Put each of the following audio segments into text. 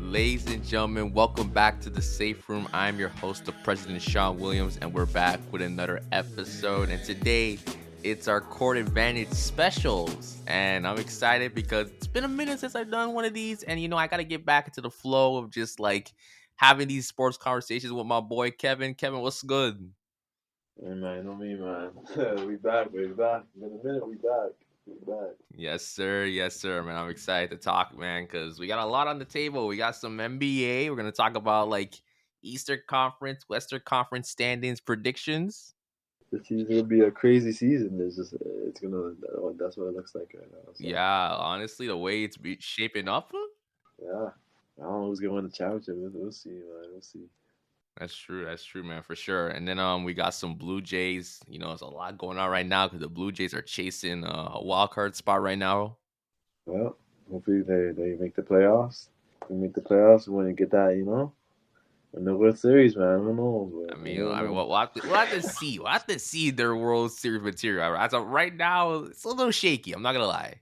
Ladies and gentlemen, welcome back to the Safe Room. I'm your host, the President Shon Williams, and we're back with another episode. And today, it's our court advantage specials. And I'm excited because it's been a minute since I've done one of these. And, I got to get back into the flow of just like having these sports conversations with my boy, Kevin. Kevin, what's good? Hey man, know me, man. We back, baby, back. In a minute, we back. Yes, sir, man. I'm excited to talk, man, because we got a lot on the table. We got some NBA. We're going to talk about like Eastern Conference, Western Conference standings predictions. This season's gonna be a crazy season. That's what it looks like right now. So, Yeah, honestly, the way it's shaping up. yeah. I don't know who's gonna win the championship. We'll see, man. We'll see. That's true, man, for sure. And then we got some Blue Jays. There's a lot going on right now because the Blue Jays are chasing a wild card spot right now. Well, hopefully they make the playoffs. They make the playoffs when you get that, in the World Series, man. I don't know. I mean, we'll have to see. We'll have to see their World Series material. As of right now, it's a little shaky. I'm not gonna lie.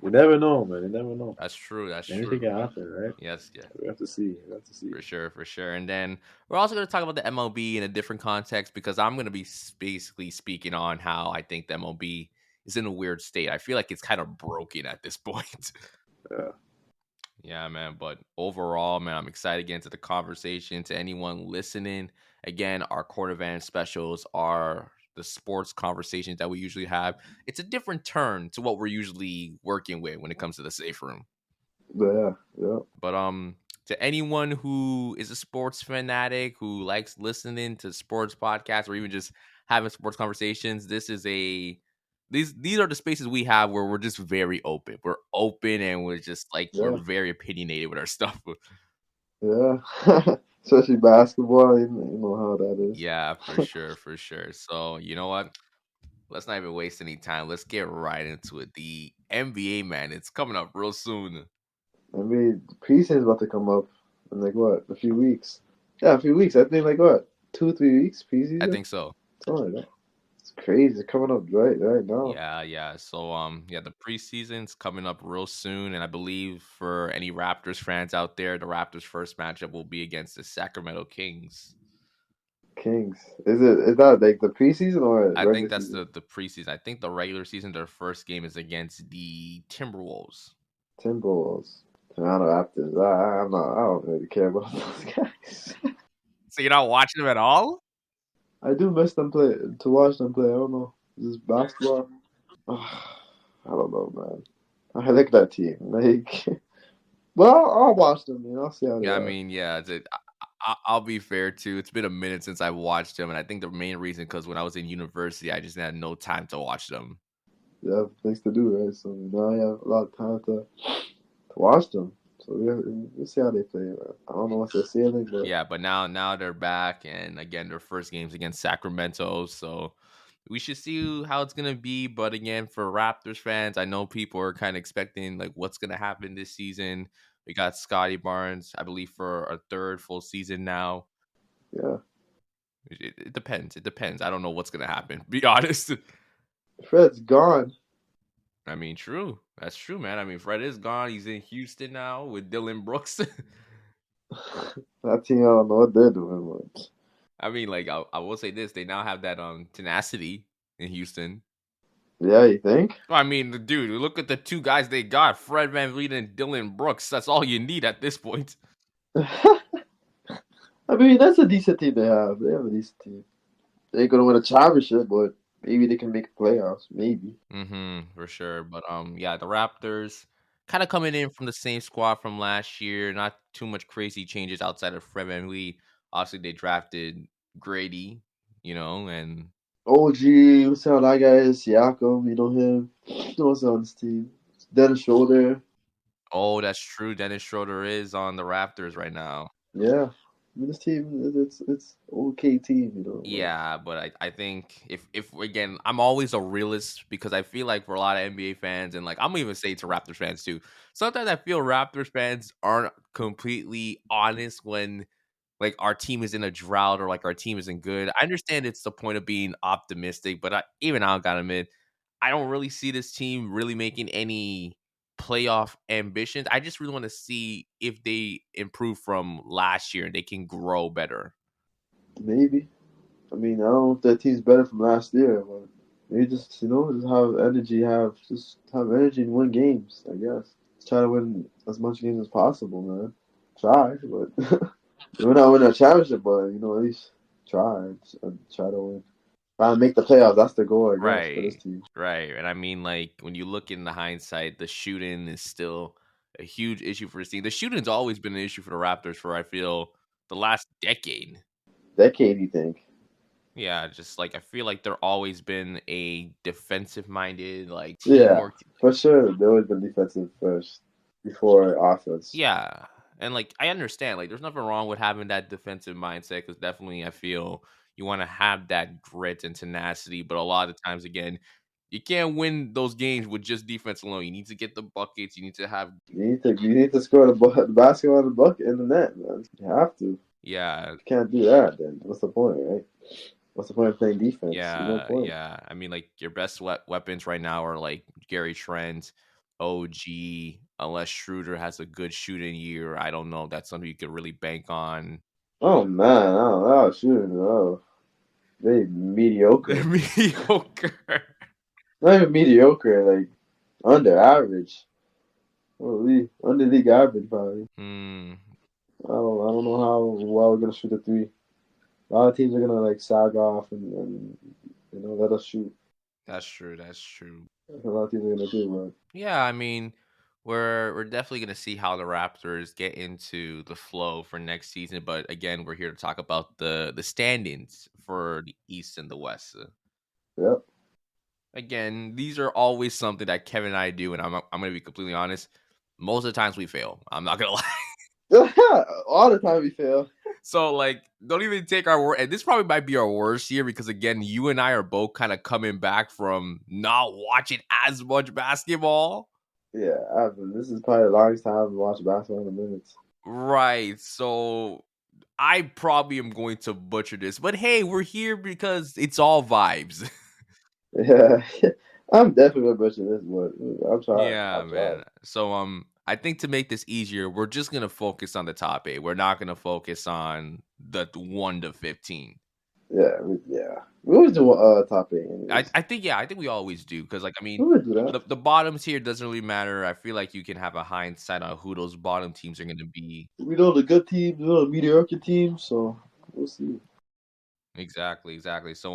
You never know, man. You never know. That's true. Anything can happen, right? Yes, yeah. We have to see. For sure. And then we're also going to talk about the MLB in a different context because I'm going to be basically speaking on how I think the MLB is in a weird state. I feel like it's kind of broken at this point. Yeah. Yeah, man. But overall, man, I'm excited to get into the conversation. To anyone listening, again, our court advantage specials are the sports conversations that we usually have. It's a different turn to what we're usually working with when it comes to the safe room. Yeah. But to anyone who is a sports fanatic who likes listening to sports podcasts or even just having sports conversations, these are the spaces we have where we're just very open. We're open and we're just like we're very opinionated with our stuff. Yeah. Especially basketball, you know how that is. Yeah, for sure. So, you know what? Let's not even waste any time. Let's get right into it. The NBA, man, it's coming up real soon. Preseason's about to come up in like what, a few weeks? Yeah, a few weeks. I think like what, 2-3 weeks preseason. I think so. Something like that. It's crazy. It's coming up right now. Yeah. So the preseason's coming up real soon, and I believe for any Raptors fans out there, the Raptors' first matchup will be against the Sacramento Kings. Is that like the preseason or? I think that's the preseason. I think the regular season, their first game is against the Timberwolves. Toronto Raptors. I don't really care about those guys. So you're not watching them at all? I do miss them play. To watch them play, I don't know. This basketball. I don't know, man. I like that team. Like, well, I'll watch them. I'll see how they are. I mean, yeah. I'll be fair too. It's been a minute since I've watched them, and I think the main reason because when I was in university, I just had no time to watch them. You have things to do, right? So now I have a lot of time to watch them. So we'll see how they play. Man. I don't know what they're saying, but yeah. But now they're back, and again, their first game's against Sacramento, so we should see how it's gonna be. But again, for Raptors fans, I know people are kind of expecting like what's gonna happen this season. We got Scotty Barnes, I believe, for a third full season now. Yeah. It depends. I don't know what's gonna happen. Be honest. Fred's gone. I mean, true. That's true, man. I mean, Fred is gone. He's in Houston now with Dylan Brooks. That team, I don't know what they're doing. But I mean, like, I will say this: they now have that tenacity in Houston. Yeah, you think? I mean, dude, look at the two guys they got: Fred VanVleet and Dylan Brooks. That's all you need at this point. I mean, that's a decent team they have. They have a decent team. They ain't gonna win a championship, but maybe they can make playoffs. Maybe. For sure. But the Raptors kind of coming in from the same squad from last year. Not too much crazy changes outside of Fred VanVleet. Obviously, they drafted Grady, and OG. What's how that guy is? Siakam. Him. What's on this team? Dennis Schroeder. Oh, that's true. Dennis Schroeder is on the Raptors right now. Yeah. I mean, this team, it's okay team, Yeah, but I think if again, I'm always a realist because I feel like for a lot of NBA fans and like I'm gonna even say to Raptors fans too. Sometimes I feel Raptors fans aren't completely honest when like our team is in a drought or like our team isn't good. I understand it's the point of being optimistic, but even I gotta admit, I don't really see this team really making any playoff ambitions. I just really want to see if they improve from last year and they can grow better. Maybe. I mean, I don't know if that team's better from last year, but maybe just just have energy and win games. I guess try to win as much games as possible, man. Try, but we're not winning a championship, but at least try and try to win. Try to make the playoffs. That's the goal, I guess, for this Right. team. Right. And I mean, like, when you look in the hindsight, the shooting is still a huge issue for this team. The shooting's always been an issue for the Raptors for, I feel, the last decade. Decade, you think? Yeah, just like I feel like they're always been a defensive minded, like Yeah, teamwork. for sure. They always been defensive first before offense. Yeah. And like I understand, like there's nothing wrong with having that defensive mindset because definitely I feel you want to have that grit and tenacity, but a lot of times again, you can't win those games with just defense alone. You need to get the buckets. You need to have You need to score the basketball in the bucket in the net, man. You have to. yeah, If you can't do that, then what's the point, right? What's the point of playing defense? There's no yeah, point. yeah. I mean, like your best weapons right now are like Gary Trent, OG. Unless Schroeder has a good shooting year, I don't know. That's something you could really bank on. Oh man, I don't know. Shooting, they They're mediocre. mediocre. Not even mediocre, like under average. Well, under league average probably. Hmm. I don't know how well we're gonna shoot the three. A lot of teams are gonna like sag off and let us shoot. That's true. That's true. That's what a lot of teams are gonna do, Yeah, I mean, we're definitely gonna see how the Raptors get into the flow for next season. But again, we're here to talk about the standings for the East and the West. but yep. Again, these are always something that Kevin and I do, and I'm gonna be completely honest. Most of the times we fail. I'm not gonna lie. All the time we fail. So like, don't even take our word. And this probably might be our worst year because again, you and I are both kind of coming back from not watching as much basketball. Yeah, this is probably the longest time I've watched basketball in a minute. Right. So I probably am going to butcher this, but hey, we're here because it's all vibes. Yeah, I'm definitely gonna butcher this, but I'm trying. Yeah, I'm trying. man. So I think to make this easier, we're just gonna focus on the top 8. We're not gonna focus on the 1 to 15. Yeah. We always do top eight, anyways. I think we always do because like I We mean always do that. the bottoms here doesn't really matter. I feel like you can have a hindsight on who those bottom teams are gonna be. We know the good teams, we know the mediocre teams, so we'll see. Exactly, exactly. So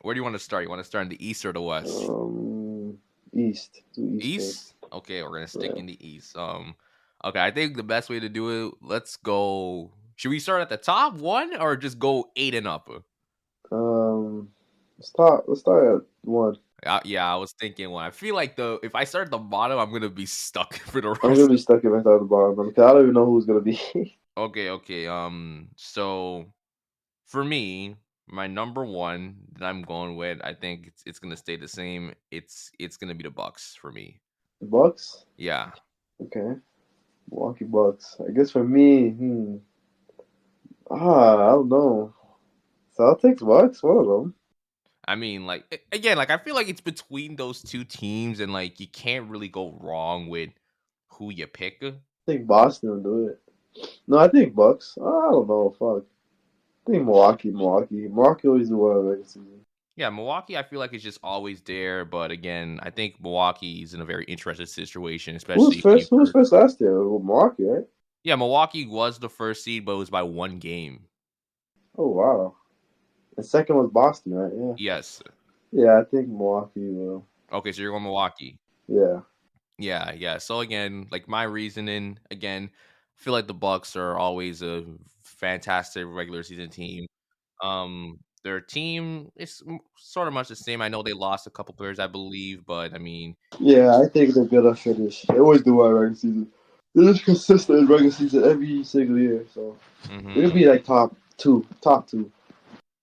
where do you want to start? You want to start in the East or the West? East. Do East East? first. Okay, we're gonna stick Yeah. in the East. Okay, I think the best way to do it, let's go. Should we start at the top 1 or just go 8 and up? Let's start at 1. Yeah, I was thinking 1. I feel like if I start at the bottom, I'm gonna be stuck for the I'm rest. gonna be stuck if I start at the bottom because I don't even know who's gonna be. Okay. So for me, my number 1 that I'm going with, I think it's gonna stay the same. It's gonna be the Bucks for me. The Bucks. Yeah. Okay. Milwaukee Bucks. I guess for me, I don't know. Celtics, Bucks, one of them. I mean, like again, like I feel like it's between those two teams, and like you can't really go wrong with who you pick. I think Boston will do it. No, I think Bucks. I don't know. Fuck. I think Milwaukee always do well in the regular season. Yeah, Milwaukee, I feel like it's just always there, but again, I think Milwaukee is in a very interesting situation, especially Who was first last year? Milwaukee, right? Yeah, Milwaukee was the first seed, but it was by 1 game. Oh wow. The second was Boston, right? Yeah. Yes. Yeah, I think Milwaukee will. Okay, so you're going Milwaukee. Yeah. Yeah. So again, like my reasoning, again, I feel like the Bucks are always a fantastic regular season team. Their team is sort of much the same. I know they lost a couple players, I believe, but I mean, Yeah, I think they're gonna finish. They always do well in regular season. They're just consistent in regular season every single year, so they're gonna be like top two.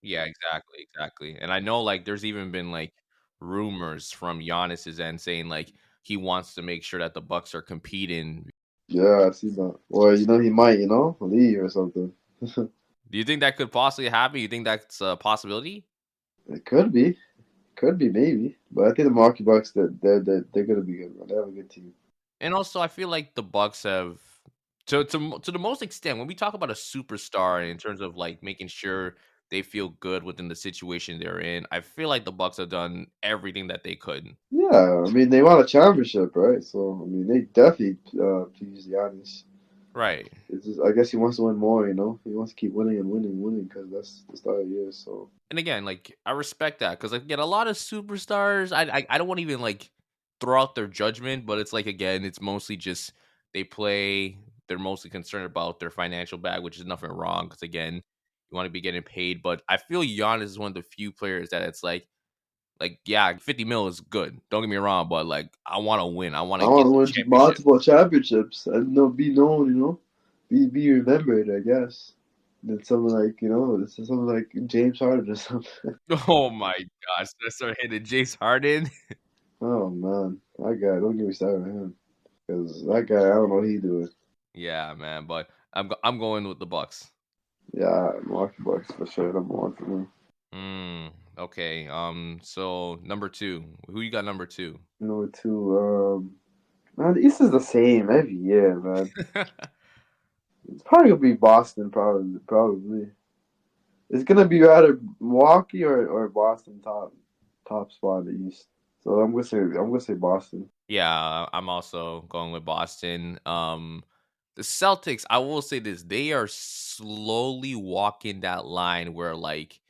Yeah, exactly. And I know like there's even been like rumors from Giannis's end saying like he wants to make sure that the Bucks are competing. Yeah, I see that. Or he might, leave or something. Do you think that could possibly happen? You think that's a possibility? It could be maybe. But I think the Milwaukee Bucks they're gonna be good. Man. They have a good team. And also, I feel like the Bucks have to the most extent when we talk about a superstar in terms of like making sure they feel good within the situation they're in. I feel like the Bucks have done everything that they could. Yeah, I mean they won a championship, right? So I mean they definitely pleased Giannis. Right. It's just, I guess he wants to win more, you know. He wants to keep winning and winning, winning because that's the start of the year. So And again, like I respect that because like again, a lot of superstars, I don't want to even like throw out their judgment, but it's like again, it's mostly just they play. They're mostly concerned about their financial bag, which is nothing wrong because again, you want to be getting paid. But I feel Giannis is one of the few players that it's like yeah, 50 mil is good. Don't get me wrong, but like I want to win. I want I to want get to the win championship. multiple championships and be known, you know, be remembered, I guess. Than someone like this is someone like James Harden or something. Oh my gosh, let's start hitting Jace Harden. Oh man, that guy! Don't get me started on him because that guy, I don't know what he doing. Yeah, man, but I'm going with the Bucks. Yeah, Milwaukee Bucks for sure. Number one for me. Okay. So number two. Who you got number two? Number two, man, the East is the same every year, man. It's probably gonna be Boston, probably. It's gonna be either Milwaukee or Boston top spot in the East. So I'm gonna say Boston. Yeah, I'm also going with Boston. The Celtics, I will say this, they are slowly walking that line where like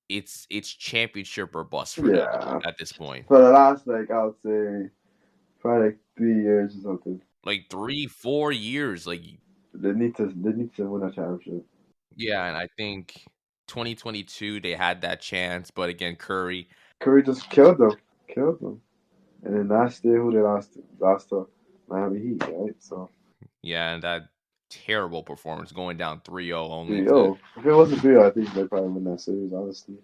it's championship or bust for them Yeah, at this point. for the last like I would say probably like 3 years or something. Like 3, 4 years. Like They need to win a championship. yeah, and I think 2022 they had that chance, but again, Curry. Curry just killed them. And then last year, who they lost to Miami Heat, right? So Yeah, and that terrible performance going down 3-0 only to 3-0. If it wasn't 3-0, I think they probably win that series. Honestly,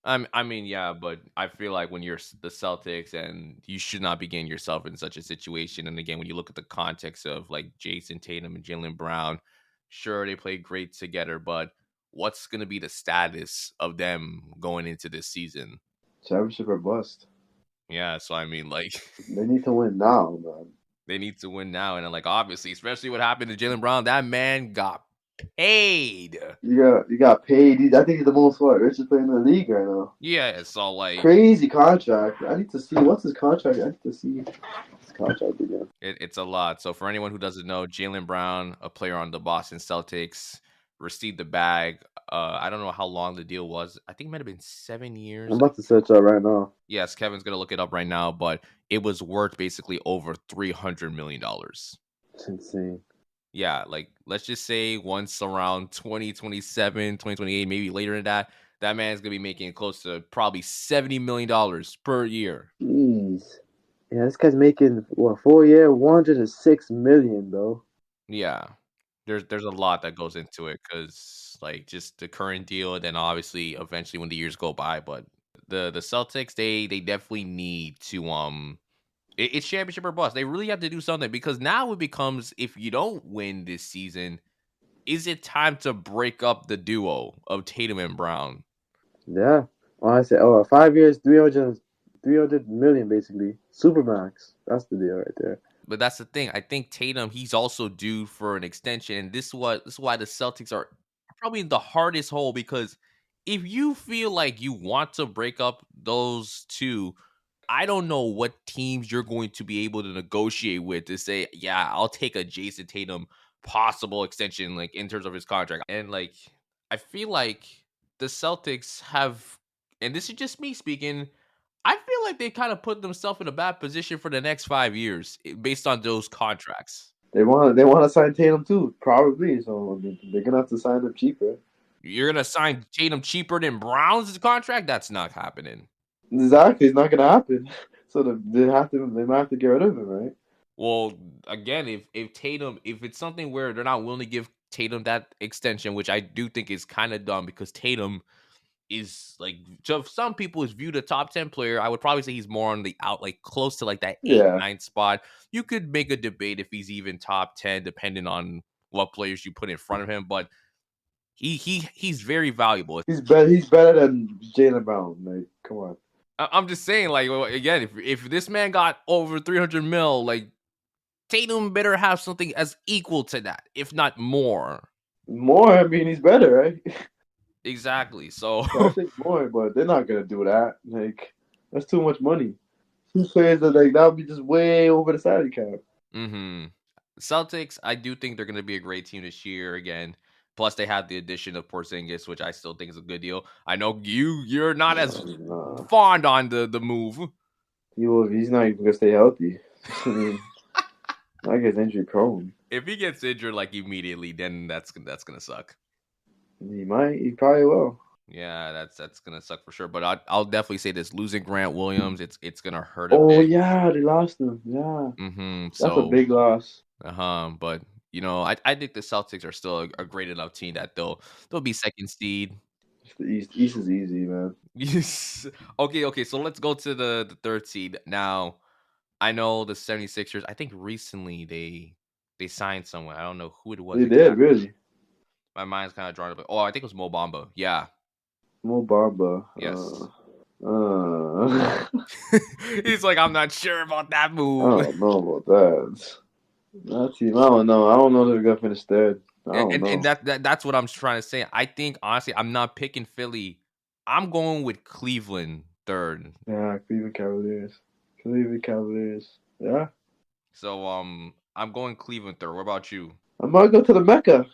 I mean, yeah, but I feel like when you're the Celtics and you should not be getting yourself in such a situation. And again, when you look at the context of like Jason Tatum and Jalen Brown, sure, they play great together, but what's going to be the status of them going into this season? championship or bust. Yeah, so I mean, like, They need to win now, man. they need to win now. And like, obviously, especially what happened to Jalen Brown, that man got paid. You got paid. I think he's the most richest player in the league right now. Yeah, so like, Crazy contract. I need to see what's his contract. I need to see his contract again. it's a lot. So for anyone who doesn't know, Jalen Brown, a player on the Boston Celtics, received the bag. I don't know how long the deal was. I think it might have been 7 years. I'm about to search up right now. Yes, Kevin's gonna look it up right now, but it was worth basically over $300 million. It's insane. Yeah, like let's just say once around 2027, 2028, maybe later than that, that man's gonna be making close to probably $70 million per year. Jeez. Yeah, this guy's making what 4 year, 106 million though. Yeah. There's a lot that goes into it because like just the current deal, and then obviously eventually when the years go by. But the Celtics, they definitely need to it's championship or bust. They really have to do something because now it becomes if you don't win this season, is it time to break up the duo of Tatum and Brown? Yeah. Oh, I said, 5 years, 300 million basically. Supermax. That's the deal right there. But that's the thing. I think Tatum, he's also due for an extension. And this is why the Celtics are probably in the hardest hole because if you feel like you want to break up those two, I don't know what teams you're going to be able to negotiate with to say, yeah, I'll take a Jason Tatum possible extension, like in terms of his contract. And like, I feel like the Celtics have, and this is just me speaking, I feel like they kind of put themselves in a bad position for the next 5 years based on those contracts. They want to sign Tatum too, probably. So I mean, they're gonna have to sign him cheaper. You're gonna sign Tatum cheaper than Brown's contract? That's not happening. Exactly, it's not gonna happen. So they might have to get rid of him, right? Well, again, if Tatum, if it's something where they're not willing to give Tatum that extension, which I do think is kind of dumb because Tatum is like to some people is viewed a top 10 player. I would probably say he's more on the out, like close to like that eight, Yeah, ninth spot. You could make a debate if he's even top 10, depending on what players you put in front of him, but he's very valuable. he's better than Jalen Brown. Like, come on. I'm just saying, like again, if this man got over 300 mil, like Tatum better have something as equal to that, if not more. More, I mean, he's better, right? Exactly. So, So I think more, but they're not gonna do that. Like, that's too much money. Two players that would be just way over the salary cap. Celtics, I do think they're going to be a great team this year again. Plus, they have the addition of Porzingis, which I still think is a good deal. I know you're not as Nah, fond on the move. he's not even gonna stay healthy. I mean, I guess injury prone. If he gets injured like immediately, then that's gonna suck. He probably will. Yeah, that's gonna suck for sure. But I'll definitely say this: losing Grant Williams, it's gonna hurt a Oh bit. yeah, they lost him. Yeah, that's a So, big loss. but I think the Celtics are still a great enough team that they'll be second seed. The East is easy, man. Yes. Okay. So let's go to the third seed. Now, I know the 76ers, I think recently they signed someone. I don't know who it was They did exactly. really. My mind's kind of drawn up. Oh, I think it was Mo Bamba. Yeah. Mo Bamba. Yes. I He's like, I'm not sure about that move. don't know about that. That team, I don't know. I don't know if they're gonna finish third. I don't And know. that's what I'm trying to say. I think honestly, I'm not picking Philly. I'm going with Cleveland third. Yeah, Cleveland Cavaliers. Cleveland Cavaliers. Yeah. So I'm going Cleveland third. What about you? I might go to the Mecca.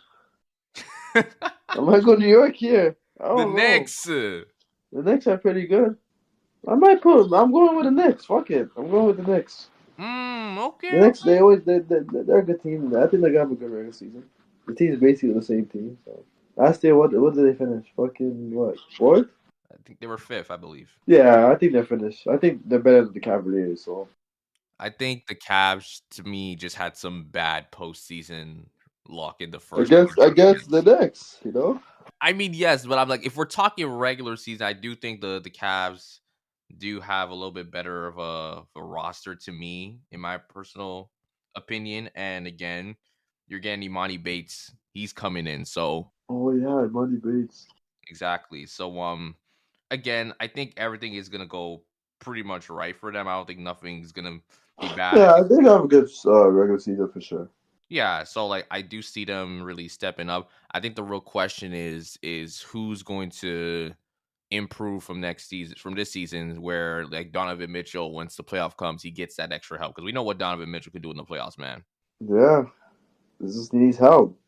I might go to New York here. I The don't know. Knicks. The Knicks are pretty good. I'm going with the Knicks. Fuck it. I'm going with the Knicks. Okay. The Knicks, they're a good team. I think they're gonna have a good regular season. The team's basically the same team. So last year, what did they finish? Fucking what? Fourth? I think they were fifth, I believe. Yeah, I think they're finished. I think they're better than the Cavaliers. So I think the Cavs, to me, just had some bad postseason luck in the first. against the Knicks, you know. I mean, yes, but I'm like, if we're talking regular season, I do think the Cavs do have a little bit better of a roster to me, in my personal opinion. And again, you're getting Imani Bates. He's coming in. So Oh yeah, Money Bates. exactly. So again, I think everything is gonna go pretty much right for them. I don't think nothing's gonna be bad. I Yeah, think they have a good regular season for sure. yeah, so like I do see them really stepping up. I think the real question is who's going to improve from this season where like Donovan Mitchell, once the playoff comes, he gets that extra help because we know what Donovan Mitchell can do in the playoffs, man. Yeah, this just needs help.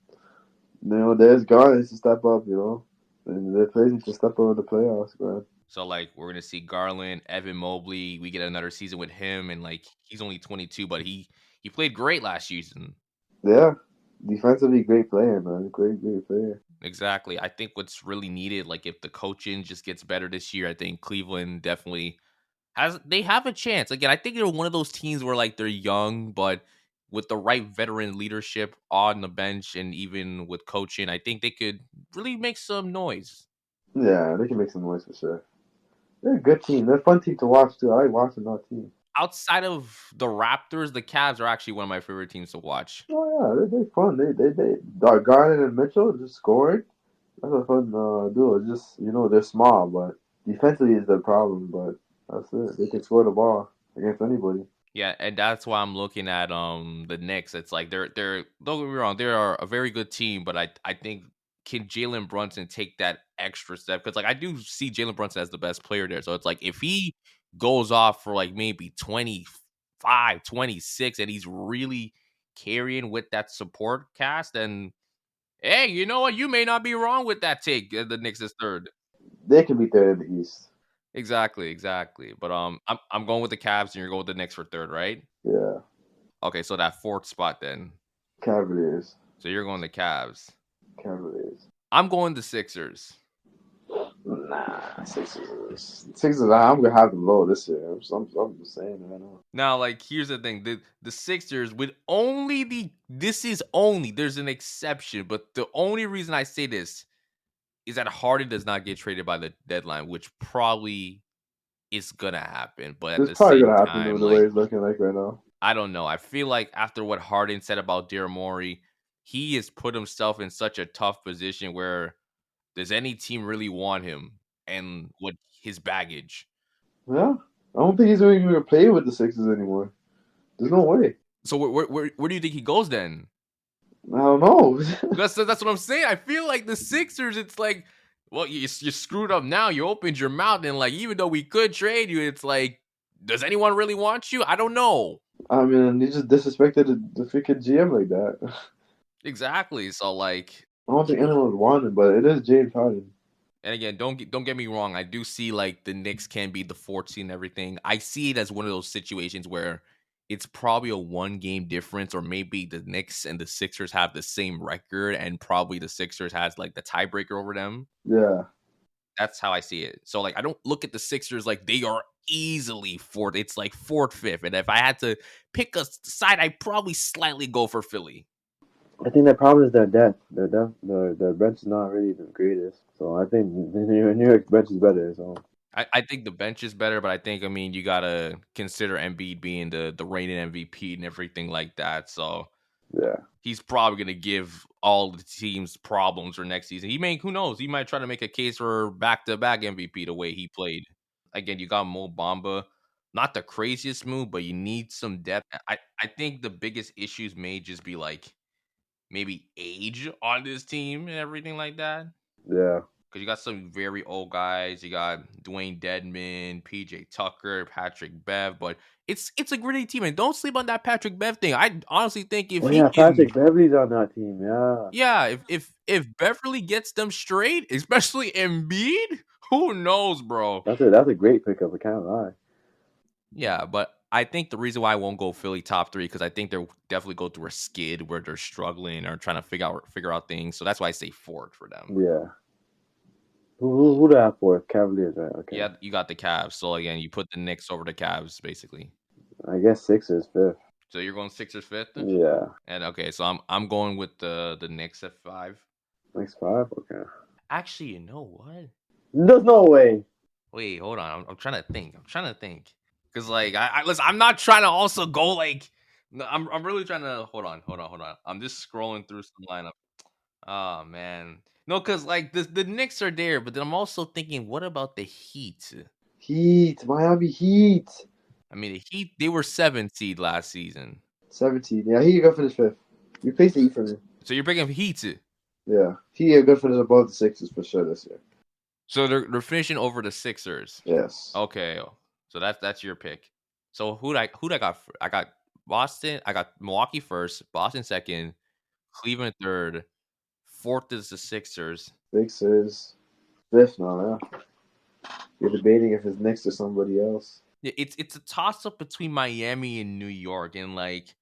There's guys to step up. And their players need to step up in the playoffs, man. So like we're gonna see Garland, Evan Mobley. We get another season with him, and like he's only 22, but he played great last season. Yeah, defensively, great player, man. Great player. Exactly. I think what's really needed, like if the coaching just gets better this year, I think Cleveland definitely they have a chance. Again, I think they're one of those teams where like they're young, but with the right veteran leadership on the bench and even with coaching, I think they could really make some noise. Yeah, they can make some noise for sure. They're a good team. They're a fun team to watch too. I like watching that team. Outside of the Raptors, the Cavs are actually one of my favorite teams to watch. Oh yeah, they're fun. Garland and Mitchell just scoring. That's a fun duo. It's just they're small, but defensively is the problem. But that's it. They can score the ball against anybody. Yeah, and that's why I'm looking at the Knicks. It's like they're don't get me wrong, they are a very good team, but I think can Jalen Brunson take that extra step? Because like I do see Jalen Brunson as the best player there. So it's like if he goes off for like maybe 25, 26, and he's really carrying with that support cast, then hey, you know what? You may not be wrong with that take. The Knicks is third. They can be third in the East. Exactly. But I'm going with the Cavs, and you're going with the Knicks for third, right? Yeah. Okay, so that fourth spot then. Cavaliers. So you're going the Cavs. Cavaliers. I'm going the Sixers. Nah, Sixers. I'm gonna have them low this year. I'm just saying right now. Now, like, here's the thing: the Sixers with there's an exception, but the only reason I say this is that Harden does not get traded by the deadline, which probably is gonna happen. But at It's the probably same gonna happen time, the like, way it's looking like right now. I don't know. I feel like after what Harden said about Daryl Morey, he has put himself in such a tough position where does any team really want him and what his baggage? Yeah. I don't think he's even gonna play with the Sixers anymore. There's no way. So where do you think he goes then? I don't know. That's what I'm saying. I feel like the Sixers, it's like, well, you screwed up now. You opened your mouth, and like, even though we could trade you, it's like, does anyone really want you? I don't know. I mean, he just disrespected the freaking GM like that. Exactly. So like, I don't think anyone would want him, but it is James Harden. and again, don't get me wrong. I do see like the Knicks can be the 14 and everything. I see it as one of those situations where it's probably a 1 game difference, or maybe the Knicks and the Sixers have the same record, and probably the Sixers has like the tiebreaker over them. Yeah. That's how I see it. So like, I don't look at the Sixers like they are easily fourth. It's like fourth, fifth, and if I had to pick a side, I'd probably slightly go for Philly. I think the problem is their depth. Their bench is not really the greatest. So I think the New York bench is better. So I think the bench is better, but I mean, you gotta consider Embiid being the reigning MVP and everything like that. So yeah, he's probably gonna give all the teams problems for next season. Who knows? He might try to make a case for back-to-back MVP the way he played. Again, you got Mo Bamba. Not the craziest move, but you need some depth. I think the biggest issues may just be like maybe age on this team and everything like that. yeah. Because you got some very old guys. You got Dwayne Dedman, PJ Tucker, Patrick Bev, but it's a gritty team, and don't sleep on that Patrick Bev thing. I honestly think if Oh he yeah, can, Patrick Beverly's on that team. Yeah, yeah, if Beverly gets them straight, especially Embiid, who knows, bro? that's a great pickup. I can't lie. Yeah, but I think the reason why I won't go Philly top 3, because I think they'll definitely go through a skid where they're struggling or trying to figure out things. So that's why I say fourth for them. Yeah. Who do I have for Cavaliers? Right. Okay. Yeah, you got the Cavs. So again, you put the Knicks over the Cavs, basically. I guess Sixers fifth. So you're going Sixers fifth? Yeah. And okay, so I'm going with the Knicks at 5. Next 5. Okay. Actually, you know what? There's no way. Wait, hold on. I'm trying to think. Because like I listen, I'm not trying to also go like no, I'm really trying to hold on. I'm just scrolling through some lineup. Oh man. No, because like the Knicks are there, but then I'm also thinking, what about the Heat? Miami Heat. I mean, the Heat, they were 7th seed last season. 17. Yeah, he go finish fifth. Replace the Heat for me. So you're picking Heat. Yeah, he good finish above the Sixers for sure this year. So they're finishing over the Sixers. Yes. Okay. So that's your pick. So who'd I got? I got Boston. I got Milwaukee first, Boston second, Cleveland third, fourth is the Sixers. Sixers fifth now. Yeah. You're debating if it's Knicks or somebody else. Yeah, it's a toss up between Miami and New York, and like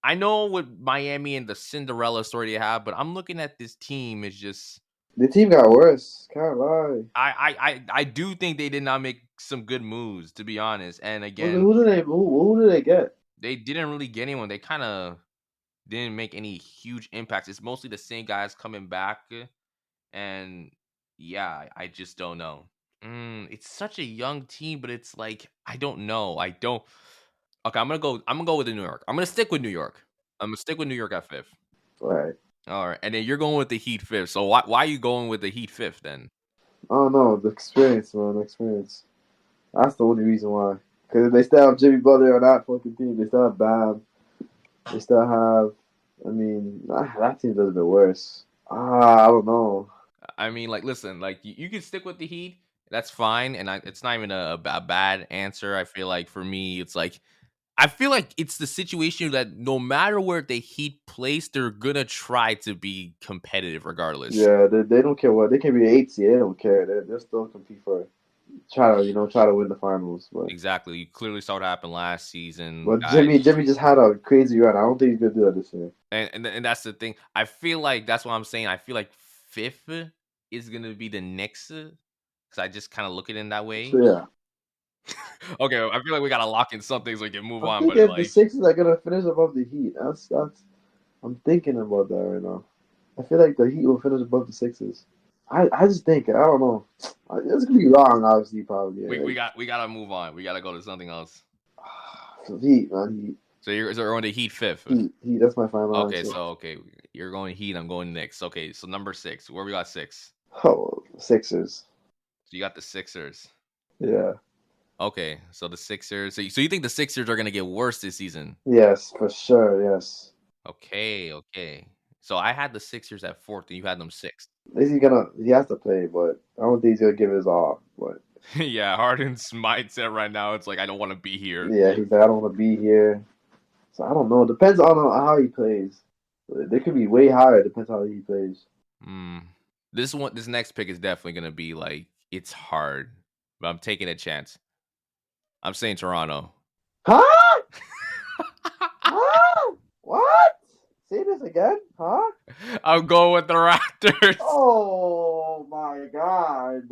I know with Miami and the Cinderella story they have, but I'm looking at this team as just The team got worse. Can't lie. I do think they did not make some good moves, to be honest. And again, Who did they get? they didn't really get anyone. They kind of didn't make any huge impacts. It's mostly the same guys coming back, and yeah, I just don't know. It's such a young team, but it's like I don't know. I don't. Okay, I'm gonna go with the New York. I'm gonna stick with New York. I'm gonna stick with New York at 5th. Right. All right, and then you're going with the Heat 5th. So why are you going with the Heat 5th then? Oh no, the experience, man. The experience. That's the only reason why. Because they still have Jimmy Butler on that fucking team. They still have Bam. They still have. I mean, that team does a bit worse. I don't know. I mean, like, listen, like you can stick with the Heat. That's fine, and it's not even a bad answer. I feel like for me, it's like I feel like it's the situation that no matter where the Heat place, they're gonna try to be competitive regardless. Yeah, they don't care what they can be 8 seed. They don't care. They'll still compete for try to win the finals. But Exactly. You clearly saw what happened last season. but guys. Jimmy just had a crazy run. I don't think he's gonna do that this year. And that's the thing. I feel like that's what I'm saying. I feel like 5th is gonna be the Knicks because I just kind of look at it in that way. So yeah, Okay, I feel like we gotta lock in something so we can move I on. think But if like, the Sixers are gonna finish above the Heat, that's I'm thinking about that right now. I feel like the Heat will finish above the Sixers. I just think I don't know. It's gonna be wrong, obviously, probably. we gotta move on. We gotta go to something else. Heat, man, Heat. So you're going to Heat 5th. Heat. That's my final Okay, answer. so you're going Heat. I'm going Knicks. Okay, so number 6. Where we got 6? Oh, Sixers. So you got the Sixers. Yeah. Okay, so the Sixers. So you think the Sixers are gonna get worse this season? Yes, for sure. Yes. Okay, okay. So I had the Sixers at fourth, and you had them sixth. Is he gonna? He has to play, but I don't think he's gonna give his all. But Yeah, Harden's mindset right now, it's like I don't want to be here. yeah, he's like, I don't want to be here. So I don't know. Depends on how he plays. They could be way higher. Depends on how he plays. Hmm. This next pick is definitely gonna be like it's hard, but I'm taking a chance. I'm saying Toronto. Huh? Huh? What? Say this again? Huh? I'm going with the Raptors. Oh my God.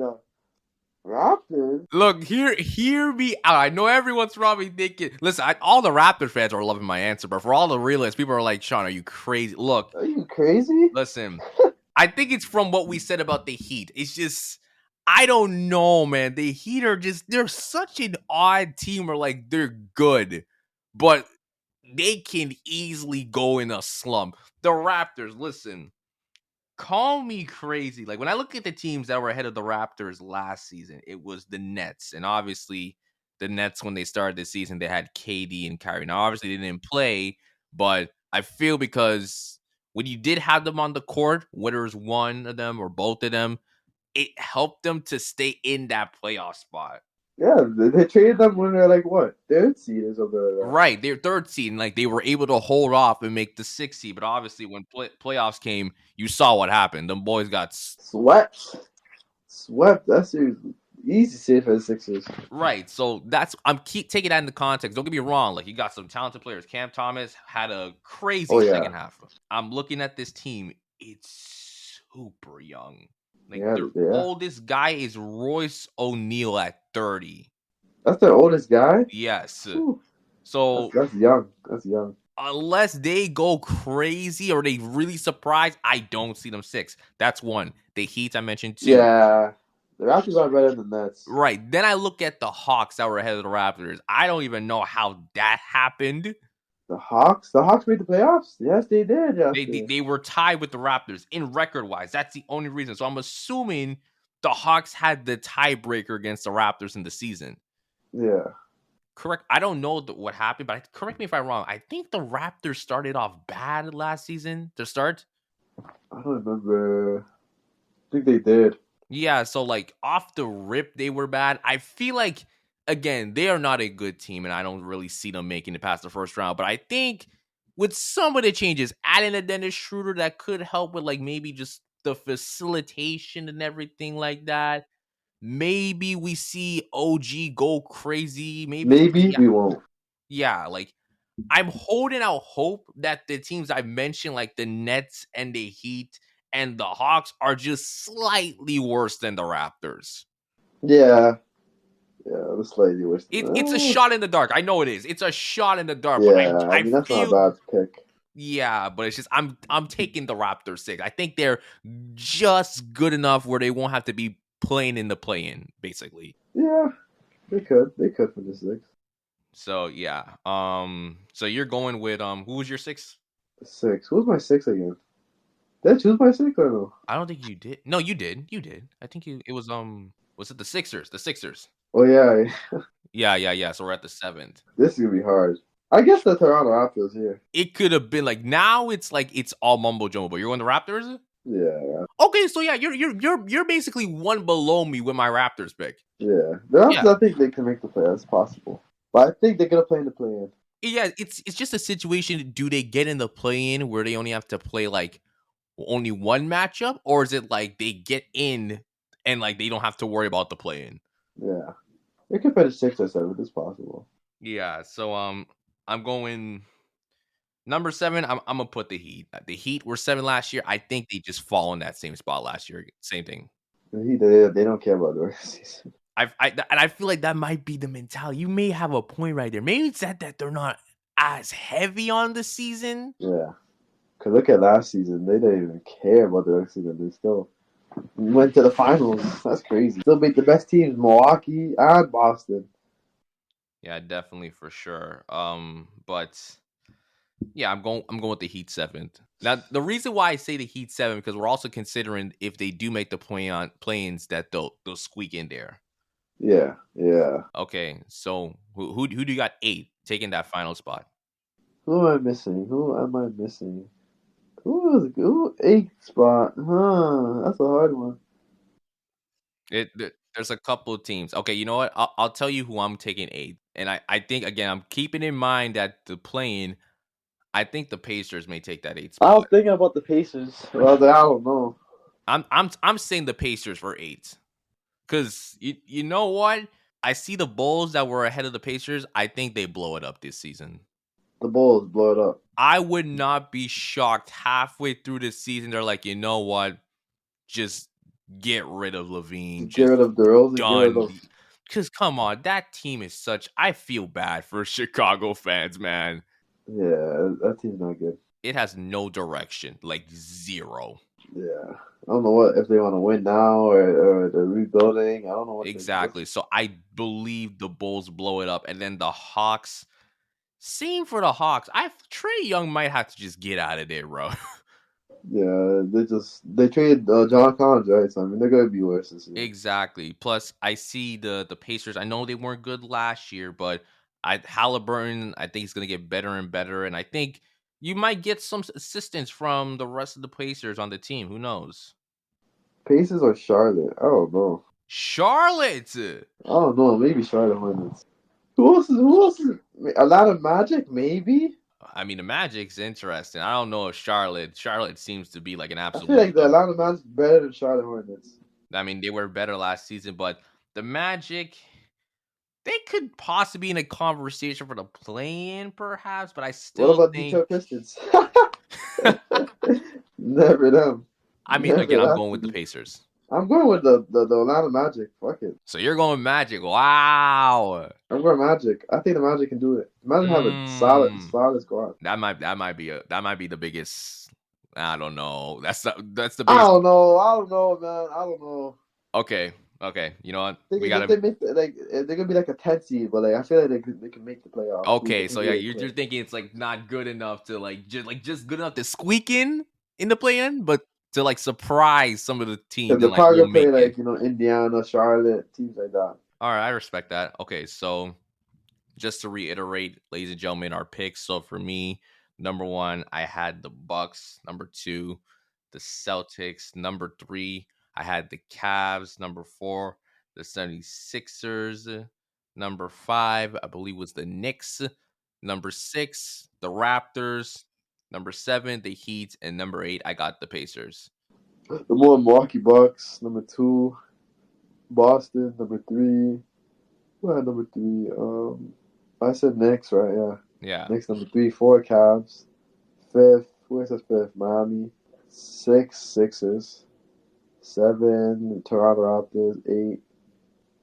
Raptors? Look, hear me out. I know everyone's probably thinking. Listen, all the Raptor fans are loving my answer, but for all the realists, people are like, Shon, are you crazy? Look, Are you crazy? listen. I think it's from what we said about the Heat. It's just, I don't know, man. The Heat are they're such an odd team where, like, they're good, but they can easily go in a slump. The Raptors, listen, call me crazy. Like, when I look at the teams that were ahead of the Raptors last season, it was the Nets. And obviously, the Nets, when they started the season, they had KD and Kyrie. Now, obviously, they didn't play, but I feel because when you did have them on the court, whether it's one of them or both of them, it helped them to stay in that playoff spot. Yeah, they traded them when they're like what? Third seed or something like that. Right, they're third seed, and like they were able to hold off and make the sixth seed. But obviously, when playoffs came, you saw what happened. Them boys got Swept. Swept. That's easy save for the Sixers. right. So I'm keep taking that into context. Don't get me wrong. Like you got some talented players. Cam Thomas had a crazy second half. I'm looking at this team. It's super young. Like Yeah, their yeah. oldest guy is Royce O'Neal at 30. That's their oldest guy? Yes. Whew. So That's young. That's young. unless they go crazy or they really surprise, I don't see them six. That's one. The Heat I mentioned two. Yeah. The Raptors are better than the Nets. Right. Then I look at the Hawks that were ahead of the Raptors. I don't even know how that happened. The Hawks? The Hawks made the playoffs? Yes, they did. They were tied with the Raptors in record wise. That's the only reason. So I'm assuming the Hawks had the tiebreaker against the Raptors in the season. Yeah. Correct. I don't know what happened, but correct me if I'm wrong. I think the Raptors started off bad last season to start. I don't remember. I think they did. Yeah, so like off the rip, they were bad. I feel like again, they are not a good team, and I don't really see them making it past the first round. But I think with some of the changes, adding a Dennis Schroeder that could help with like maybe just the facilitation and everything like that. Maybe we see OG go crazy. Maybe we won't. Yeah, like I'm holding out hope that the teams I mentioned, like the Nets and the Heat and the Hawks, are just slightly worse than the Raptors. Yeah. Yeah, the slightly worse. It's a shot in the dark. I know it is. It's a shot in the dark. Yeah, But I mean that's not a bad pick. Yeah, but it's just I'm taking the Raptors six. I think they're just good enough where they won't have to be playing in the play-in, basically. Yeah, they could for the six. So yeah. So you're going with who was your six? Six. Who was my six again? Did I choose my six or no? I don't think you did. No, you did. You did. I think it was it the Sixers? The Sixers. Oh yeah. Yeah. So we're at the seventh. This is gonna be hard. I guess the Toronto Raptors here. It could have been like now it's like it's all mumbo jumbo. But you're on the Raptors? Yeah. Okay, so yeah, you're basically one below me with my Raptors pick. Yeah. The Raptors, I think they can make the playoffs possible. But I think they're gonna play in the play-in. Yeah, it's just a situation. Do they get in the play-in where they only have to play like only one matchup, or is it like they get in and like they don't have to worry about the play-in? Yeah. They could play the 6 or 7. It's possible. Yeah. So I'm going number 7. I'm gonna put the Heat. The Heat were 7 last year. I think they just fall in that same spot last year. Same thing. They don't care about the rest of the season. I feel like that might be the mentality. You may have a point right there. Maybe it's that they're not as heavy on the season. Yeah. Because look at last season. They didn't even care about the rest of the season. They still went to the finals. That's crazy. Still beat the best teams, Milwaukee and Boston. Yeah, definitely for sure. But yeah, I'm going with the Heat 7th. Now, the reason why I say the Heat 7 because we're also considering if they do make the play-ins that they'll squeak in there. Yeah, yeah. Okay, so who do you got 8 taking that final spot? Who am I missing? Who am I missing? Who eighth spot? Huh? That's a hard one. There's a couple of teams. Okay, you know what? I'll tell you who I'm taking 8th. And I think again I'm keeping in mind that the playing. I think the Pacers may take that 8th I spot. was thinking about the Pacers. Well, I don't know. I'm saying the Pacers for 8th. Cause you know what? I see the Bulls that were ahead of the Pacers. I think they blow it up this season. The Bulls blow it up. I would not be shocked halfway through the season. They're like, you know what? Just get rid of Levine. Just get rid Just of DeRozan. Get rid done. of. Because come on, that team is such. I feel bad for Chicago fans, man. Yeah, that team's not good. It has no direction, like zero. Yeah, I don't know what if they want to win now or they're rebuilding. I don't know what Exactly. So I believe the Bulls blow it up, and then the Hawks. Same for the Hawks. Trey Young might have to just get out of there, bro. Yeah, they traded John Collins, right? So I mean, they're gonna be worse this year. Exactly. Plus, I see the Pacers. I know they weren't good last year, but Halliburton, I think he's gonna get better and better, and I think you might get some assistance from the rest of the Pacers on the team. Who knows? Pacers or Charlotte? I don't know. Charlotte. I don't know. Maybe Charlotte Hornets. Who else is a lot of Magic? Maybe. I mean, the Magic's interesting. I don't know if Charlotte. Charlotte seems to be like an I feel absolute like the joke. Atlanta Magic's better than Charlotte Hornets. I mean, they were better last season, but the Magic, they could possibly be in a conversation for the play-in, perhaps. But I What still about think. Detroit Pistons? Never them. I mean, Never again, I'm that going with the team. Pacers. I'm going with the Atlanta Magic. Fuck it. So you're going Magic. Wow. I'm going Magic. I think the Magic can do it. Magic have a Mm, solid squad. that might be the biggest. I don't know. That's the I biggest. don't know. I don't know, man. I don't know. Okay. You know what? They We if gotta. they make they're gonna be like a 10 seed, but like I feel like they can make the playoffs. Okay, so yeah, you're thinking it's like not good enough to just good enough to squeak in the play-in, but to like surprise some of the teams Because and they're like probably we'll gonna play make it. like Indiana, Charlotte, teams like that. All right, I respect that. Okay, so just to reiterate, ladies and gentlemen, our picks. So for me, number 1, I had the Bucks. Number 2, the Celtics. Number 3, I had the Cavs. Number 4, the 76ers. Number 5, I believe was the Knicks. Number 6, the Raptors. Number 7, the Heat. And number 8, I got the Pacers. The Milwaukee Bucks, number 2. Boston, number 3. Who had number 3? I said Knicks, right? Yeah. Yeah. Knicks, number 3. 4, Cavs. 5th, where's the 5th? Miami. 6, Sixers. 7, Toronto Raptors. 8,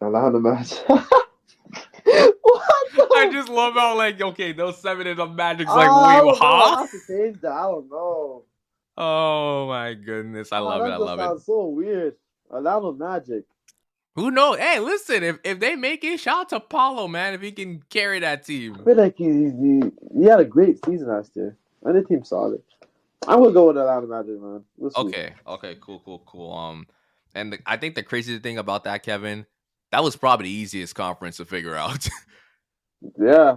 Atlanta Magic. What I the? just love how okay, those 7 in the Magic's I like, wait, don't know. huh? I have to change that. I don't know. Oh my goodness. I love it. That I just love it. sounds so weird. Atlanta Magic. Who knows? Hey, listen, if they make it, shout out to Paulo, man, if he can carry that team. I feel like he had a great season last year. And the team's solid. I would go with Atlanta Magic, man. We'll see. Okay, cool. And I think the crazy thing about that, Kevin, that was probably the easiest conference to figure out. Yeah.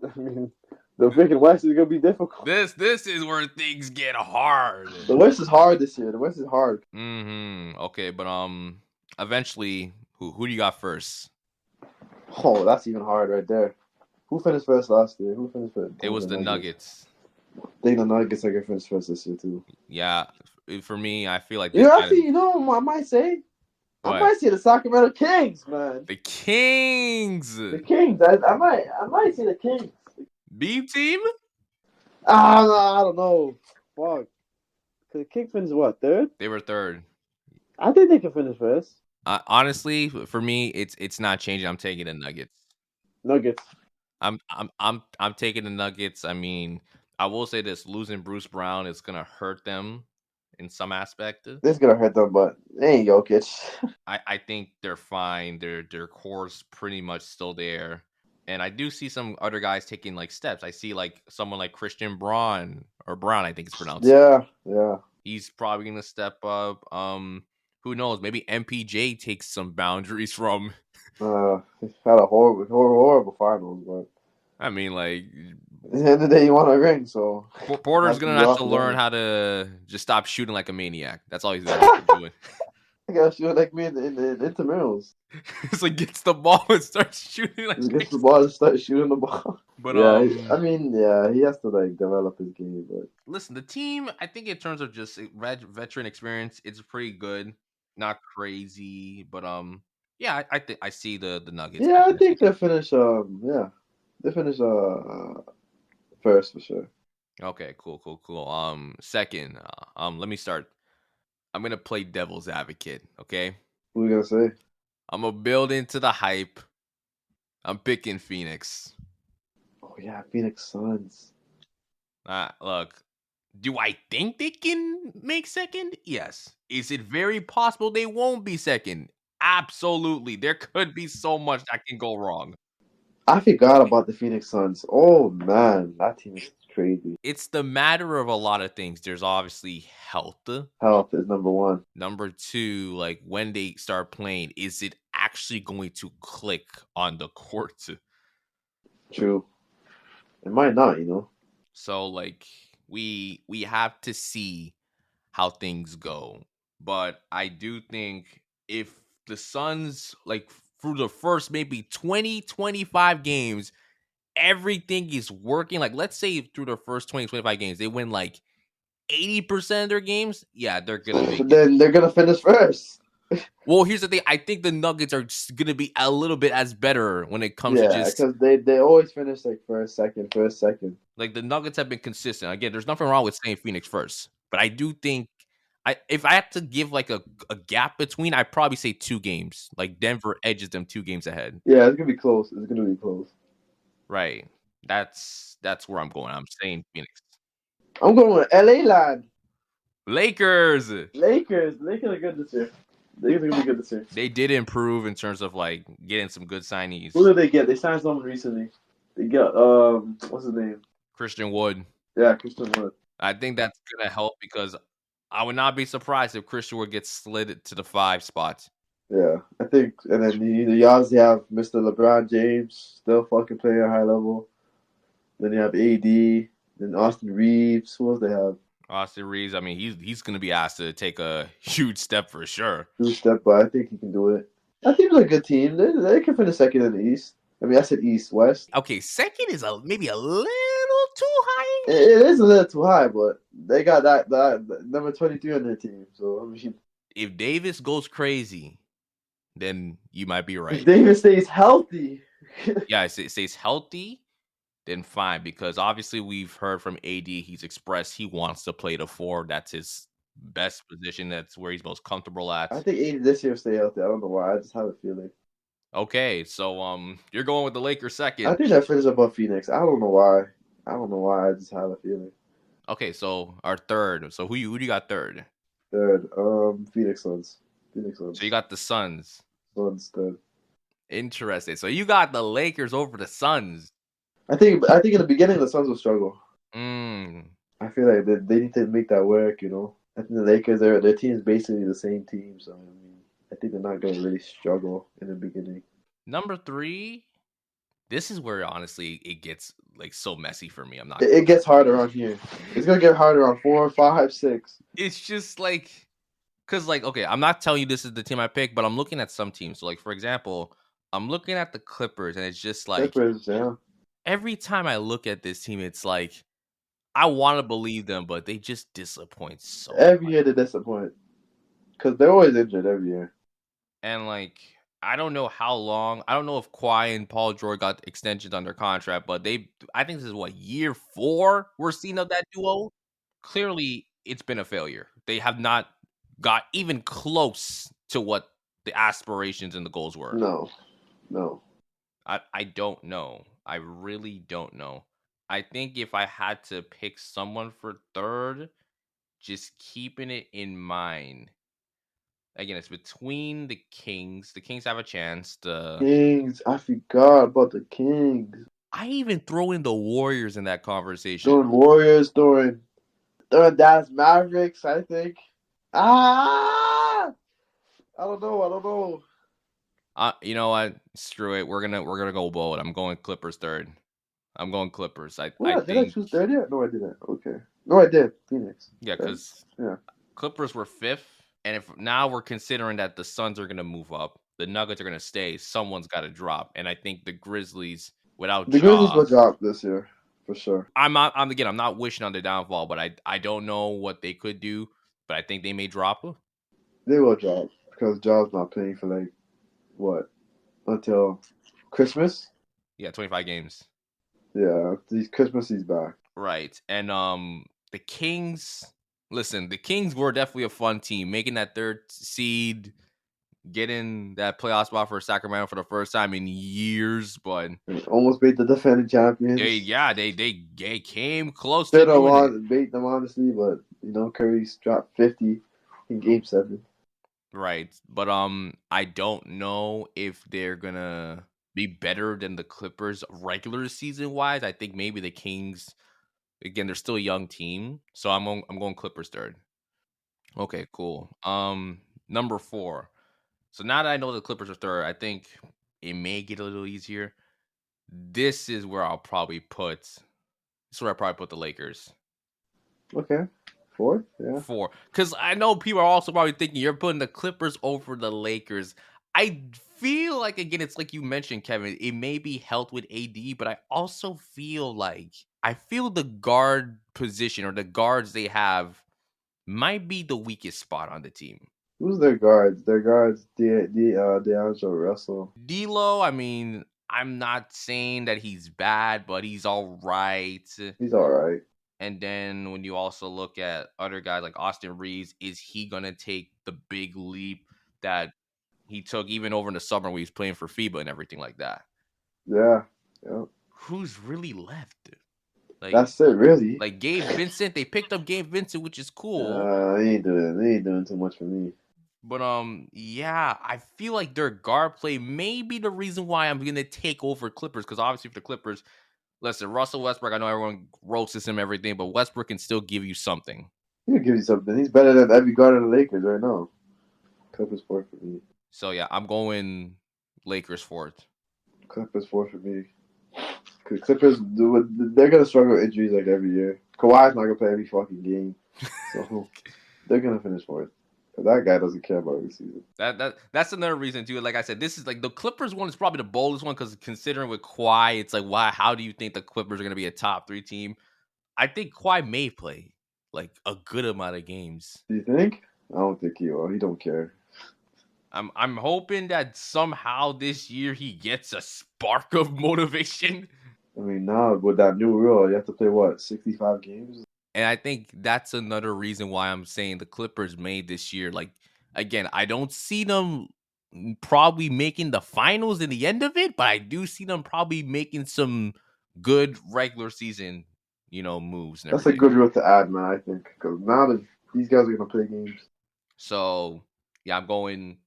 I mean, the freaking West is gonna be difficult. This is where things get hard. The West is hard this year. The West is hard. Okay, but eventually, who do you got first? Oh, that's even hard right there. Who finished first last year? Who finished first? It was the Nuggets. I think the Nuggets are gonna finish first this year too. Yeah, for me, I feel like I might say. What? I might say the Sacramento Kings, man. The Kings. The Kings. I might say the Kings. B team? I don't know. Fuck. The Kings finished what, 3rd? They were 3rd. I think they can finish first. Honestly, for me, it's not changing. I'm taking the Nuggets. Nuggets. I'm taking the Nuggets. I mean, I will say this: losing Bruce Brown is gonna hurt them in some aspect. This is gonna hurt them, but they ain't Jokic. I think they're fine. Their core's pretty much still there. And I do see some other guys taking like steps. I see like someone like Christian Braun or Brown, I think it's pronounced. Yeah. He's probably gonna step up. Who knows? Maybe MPJ takes some boundaries from Had a horrible finals, but I mean, like at the end of the day, you want a ring, so it Porter's has to gonna be have off to the learn limit. how to just stop shooting like a maniac. That's all he's gonna have to do. I gotta shoot like me in intramurals. It's like gets the ball and starts shooting like Just gets the crazy. ball and start shooting the ball. But Yeah, I mean, yeah, he has to like develop his game, but listen, the team, I think in terms of just veteran experience, it's pretty good. Not crazy, but yeah, I think I see the Nuggets yeah, I making it think second. they finish first for sure. Okay, cool. Second, let me start. I'm gonna play devil's advocate. Okay, What are you gonna say? I'm gonna build into the hype. I'm picking Phoenix. Oh yeah, Phoenix Suns. Look, do I think they can make second? Yes. Is it very possible they won't be second? Absolutely. There could be so much that can go wrong. I forgot about the Phoenix Suns. Oh man, that team is crazy. It's the matter of a lot of things. There's obviously health. Health is number one. Number two, like when they start playing, is it actually going to click on the court? True. It might not, So like we have to see how things go. But I do think if the Suns like through the first maybe 20-25 games, everything is working. Like let's say through the first 20-25 games, they win like 80% of their games, yeah, they're gonna make it. Then they're gonna finish first. Well, here's the thing. I think the Nuggets are just gonna be a little bit as better when it comes to Yeah, just because they always finish like first, second. like the Nuggets have been consistent. Again, there's nothing wrong with saying Phoenix first, but I do think I if I had to give like a gap between, I'd probably say 2 games. Like Denver edges them 2 games ahead. Yeah, it's gonna be close. It's gonna be close. Right. That's where I'm going. I'm saying Phoenix. I'm going with LA land. Lakers. Lakers are good this year. Lakers are gonna be good this year. They did improve in terms of like getting some good signees. Who did they get? They signed someone recently. They got what's his name? Christian Wood. Yeah, Christian Wood. I think that's gonna help because I would not be surprised if Christian Wood gets slid to the 5 spot. Yeah, I think, and then you obviously have Mr. LeBron James still fucking playing at a high level. Then you have AD, then Austin Reeves. Who else they have? Austin Reeves. I mean, he's gonna be asked to take a huge step for sure. 2 step, but I think he can do it. I think it's a good team. They can finish second in the East. I mean, I said East West. Okay, second is maybe a little too high. It is a little too high, but they got that number 23 on their team. So I mean, If Davis goes crazy, then you might be right. if Davis stays healthy. Yeah, it stays healthy, then fine. Because obviously we've heard from AD, he's expressed he wants to play the 4. That's his best position. That's where he's most comfortable at. I think 80 this year will stay healthy. I don't know why. I just have a feeling. Okay, so you're going with the Lakers second. I think that finishes above Phoenix. I don't know why. I just have a feeling. Okay, so our third. So who do you got third? Third, Phoenix Suns. So you got the Suns. Suns third. Interesting. So you got the Lakers over the Suns. I think in the beginning the Suns will struggle. Mm. I feel like they need to make that work. I think the Lakers, their team is basically the same team. So I mean, I think they're not going to really struggle in the beginning. Number 3. This is where honestly it gets like so messy for me. I'm not. It gets harder on here. It's gonna get harder on 4, 5, 6. It's just like, cause like okay, I'm not telling you this is the team I picked, but I'm looking at some teams. So like for example, I'm looking at the Clippers, and it's just like Clippers, yeah. every time I look at this team, it's like I want to believe them, but they just disappoint so. Every year they disappoint because they're always injured every year. And like I don't know how long. I don't know if Kawhi and Paul George got extensions on their contract, but I think this is what year 4 we're seeing of that duo. Clearly, it's been a failure. They have not got even close to what the aspirations and the goals were. No. I don't know. I really don't know. I think if I had to pick someone for third, just keeping it in mind. Again, it's between the Kings. The Kings have a chance. Kings. I forgot about the Kings. I even throw in the Warriors in that conversation. Throwing Warriors, throwing Dallas Mavericks, I think. I don't know. You know what? Screw it. We're gonna go bold. I'm going Clippers third. I'm going Clippers. I What? Did I think choose third yet? No, I didn't. Okay. No, I did. Phoenix. yeah, Right? because Yeah. Clippers were fifth, and if now we're considering that the Suns are gonna move up, the Nuggets are gonna stay. Someone's got to drop, and I think the Grizzlies without The Grizzlies Ja. will drop this year for sure. I'm not wishing on the downfall, but I don't know what they could do, but I think they may drop. They will drop because Jaw's not playing for like what until Christmas. Yeah, 25 games. Yeah, these Christmas he's back. Right. And the Kings, listen, the Kings were definitely a fun team, making that third seed, getting that playoff spot for Sacramento for the first time in years, but They almost beat the defending champions. they came close to Should have doing it. won, beat them honestly, but Curry's dropped 50 in Game 7. Right. But I don't know if they're gonna be better than the Clippers regular season wise. I think maybe the Kings, again, they're still a young team. So I'm going Clippers third. Okay, cool. Number 4. So now that I know the Clippers are third, I think it may get a little easier. This is where I'll probably put. This is where I probably put the Lakers. Okay, 4, yeah. 4, because I know people are also probably thinking you're putting the Clippers over the Lakers. I feel like, again, it's like you mentioned, Kevin. It may be helped with AD, but I also feel like the guard position or the guards they have might be the weakest spot on the team. Who's their guards? Their guards, D'Angelo Russell. D'Lo, I mean, I'm not saying that he's bad, but he's all right. He's all right. And then when you also look at other guys like Austin Reeves, is he gonna take the big leap that he took even over in the summer when he was playing for FIBA and everything like that? Yeah, yeah. Who's really left? Like, That's it, really. like Gabe Vincent, they picked up Gabe Vincent, which is cool. They ain't doing too much for me. But yeah, I feel like their guard play may be the reason why I'm gonna take over Clippers, because obviously for the Clippers, listen, Russell Westbrook, I know everyone roasts him everything, but Westbrook can still give you something. He'll give you something. He's better than every guard of the Lakers right now. Clippers 4 for me. So yeah, I'm going Lakers fourth. Clippers 4 for me. Clippers, they're gonna struggle with injuries like every year. Kawhi's not gonna play every fucking game, so they're gonna finish 4th. That guy doesn't care about every season. That's another reason too. Like I said, this is like the Clippers one is probably the boldest one, because considering with Kawhi, it's like, why? How do you think the Clippers are gonna be a top 3 team? I think Kawhi may play like a good amount of games. Do you think? I don't think he will. He don't care. I'm hoping that somehow this year he gets a spark of motivation. I mean, now with that new rule, you have to play what 65 games. And I think that's another reason why I'm saying the Clippers made this year. Like, again, I don't see them probably making the finals in the end of it, but I do see them probably making some good regular season, moves. And That's a good rule to add, man. I think because now that these guys are gonna play games. So yeah, I'm going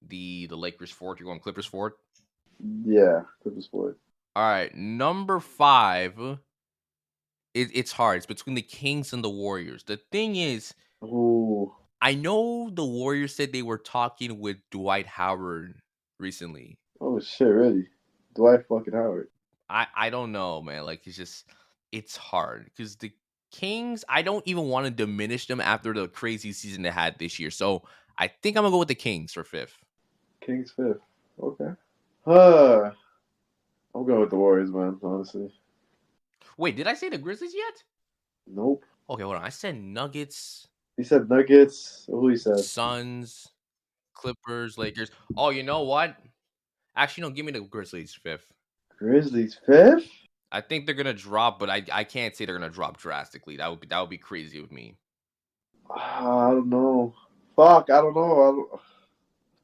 the Lakers fourth. You're going Clippers fourth. Yeah, Clippers 4. All right, number 5. It's hard. It's between the Kings and the Warriors. The thing is, I know the Warriors said they were talking with Dwight Howard recently. Oh shit, really? Dwight fucking Howard. I don't know, man. Like, it's hard because the Kings, I don't even want to diminish them after the crazy season they had this year. So I think I'm gonna go with the Kings for 5th. Kings 5th. Okay. I'm going with the Warriors, man. Honestly. Wait, did I say the Grizzlies yet? Nope. Okay, hold on. I said Nuggets. He said Nuggets. Who he said? Suns, Clippers, Lakers. Oh, you know what? Actually, no. Give me the Grizzlies 5th. Grizzlies 5th? I think they're gonna drop, but I can't say they're gonna drop drastically. That would be crazy with me. I don't know. Fuck, I don't know. I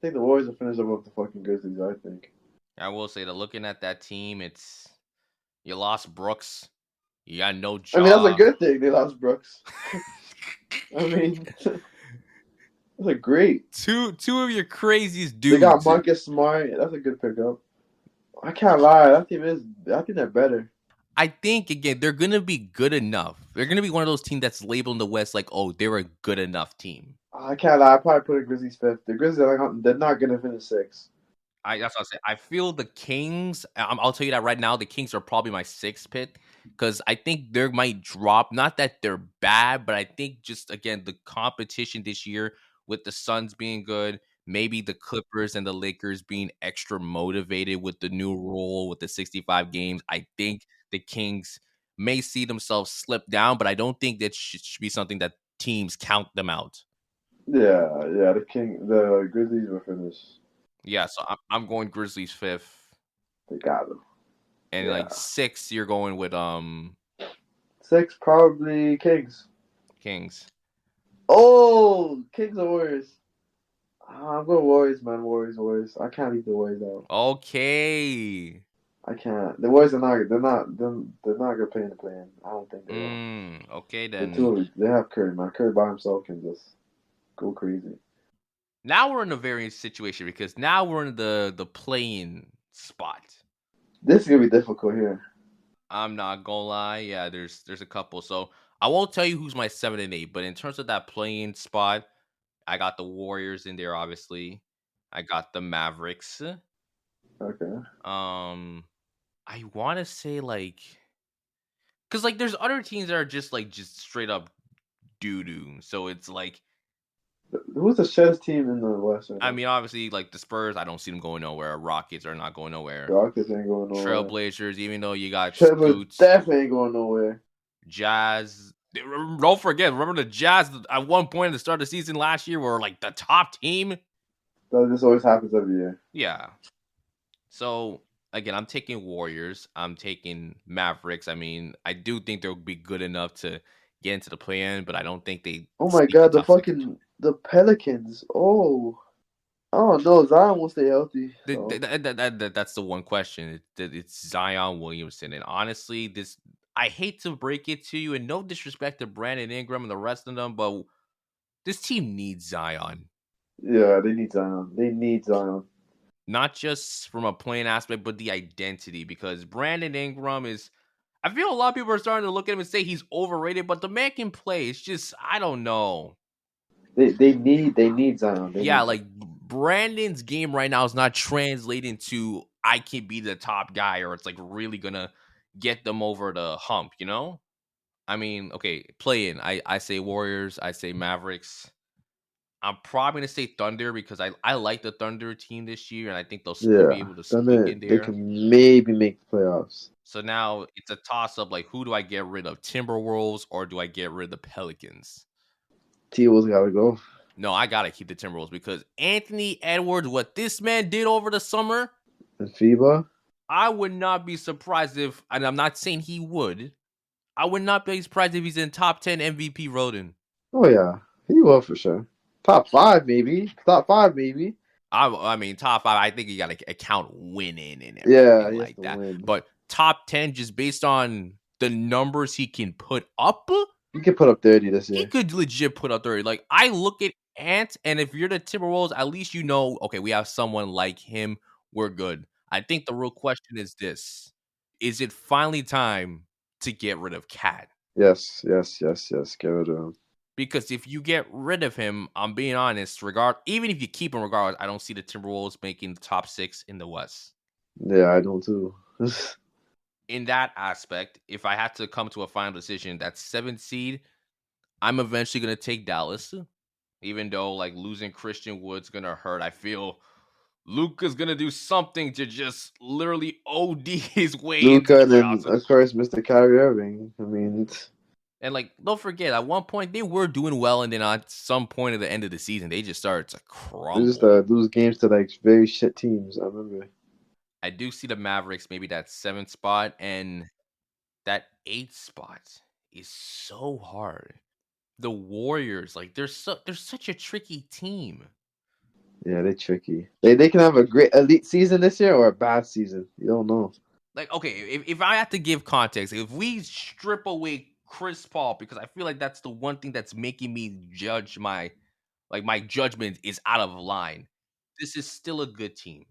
think the Warriors will finish above the fucking Grizzlies. I think. I will say that looking at that team, you lost Brooks. You got no job. I mean, that's a good thing. They lost Brooks. I mean, that's a great. Two of your craziest dudes. They got Marcus Smart. That's a good pickup. I can't lie. I think they're better. I think, again, they're going to be good enough. They're going to be one of those teams that's labeled in the West like, oh, they're a good enough team. I can't lie. I probably put the Grizzlies 5th. The Grizzlies, they're not going to finish 6th. That's what I say. I feel the Kings. I'll tell you that right now. The Kings are probably my sixth pick because I think they might drop. Not that they're bad, but I think just again the competition this year with the Suns being good, maybe the Clippers and the Lakers being extra motivated with the new rule with the 65 games. I think the Kings may see themselves slip down, but I don't think that should be something that teams count them out. Yeah, yeah. The Grizzlies will finish. Yeah, so I'm going Grizzlies fifth. They got them. And Yeah. like six, you're going with 6 probably Kings. Kings. Oh, Kings or Warriors. I'm going Warriors, man. Warriors. I can't leave the Warriors out. Okay. I can't. The Warriors are not. They're not gonna play in the play-in. I don't think they will. Okay They're then. They have Curry, man. Curry by himself can just go crazy. Now we're in a variant situation because now we're in the playing spot. This is gonna be difficult here. I'm not gonna lie. Yeah, there's a couple. So I won't tell you who's my 7 and 8, but in terms of that playing spot, I got the Warriors in there, obviously. I got the Mavericks. Okay. I wanna say like because like there's other teams that are just straight up doo doo. So it's like Who's the shittest team in the West right I now? mean, obviously, like the Spurs, I don't see them going nowhere. Rockets are not going nowhere. Rockets ain't going nowhere. Trailblazers, even though you got Travelers Scoots, definitely ain't going nowhere. Jazz. Don't forget, remember the Jazz at one point at the start of the season last year were like the top team? This always happens every year. Yeah. So, again, I'm taking Warriors. I'm taking Mavericks. I mean, I do think they'll be good enough to get into the play-in, but I don't think they Oh my sneak the God, top six. the Pelicans. Oh, oh no, Zion will stay healthy. So That's the one question. It's Zion Williamson, and honestly, this I hate to break it to you, and no disrespect to Brandon Ingram and the rest of them, but this team needs Zion, yeah, they need Zion. They need Zion. not just from a playing aspect, but the identity. Because Brandon Ingram is, I feel a lot of people are starting to look at him and say he's overrated, but the man can play. It's just I don't know. They need Zion. They Yeah, need Zion. like Brandon's game right now is not translating to I can be the top guy or it's like really gonna get them over the hump, you know? I mean, okay, play in. I say Warriors, I say Mavericks. I'm probably gonna say Thunder because I like the Thunder team this year and I think they'll still be Yeah, able to then sneak in they there. can maybe make the playoffs. So now it's a toss up like who do I get rid of? Timberwolves or do I get rid of the Pelicans? T-Wolves gotta go. No, I gotta keep the Timberwolves because Anthony Edwards, what this man did over the summer, And FIBA. I would not be surprised if, and I'm not saying he would, I would not be surprised if he's in top 10 MVP voting. Oh yeah, he will for sure. Top 5 maybe. Top 5 maybe. I mean, top 5, I think you got to account winning and Yeah, everything he has like to that. win. But top 10, just based on the numbers he can put up, He can put up 30 this he year. could legit put up 30. Like, I look at Ant, and if you're the Timberwolves, at least you know, okay, we have someone like him. We're good. I think the real question is this. Is it finally time to get rid of Cat? Yes. Get rid of him. Because if you get rid of him, I'm being honest, even if you keep him regardless, I don't see the Timberwolves making the top 6 in the West. Yeah, I don't too. In that aspect, if I had to come to a final decision, that 7th seed, I'm eventually gonna take Dallas. Even though like losing Christian Wood's gonna hurt. I feel Luka's gonna do something to just literally OD his way into Luca the and then playoffs. of course Mr. Kyrie Irving. I mean, And like, don't forget, at one point they were doing well, and then at some point at the end of the season, they just started to they just crumble. lose games to like very shit teams. I remember. I do see the Mavericks maybe that 7th spot, and that 8th spot is so hard. The Warriors, like they're such a tricky team. Yeah, they're tricky. They can have a great elite season this year or a bad season. You don't know. Like, okay, if I have to give context, if we strip away Chris Paul, because I feel like that's the one thing that's making me judge my judgment is out of line. This is still a good team.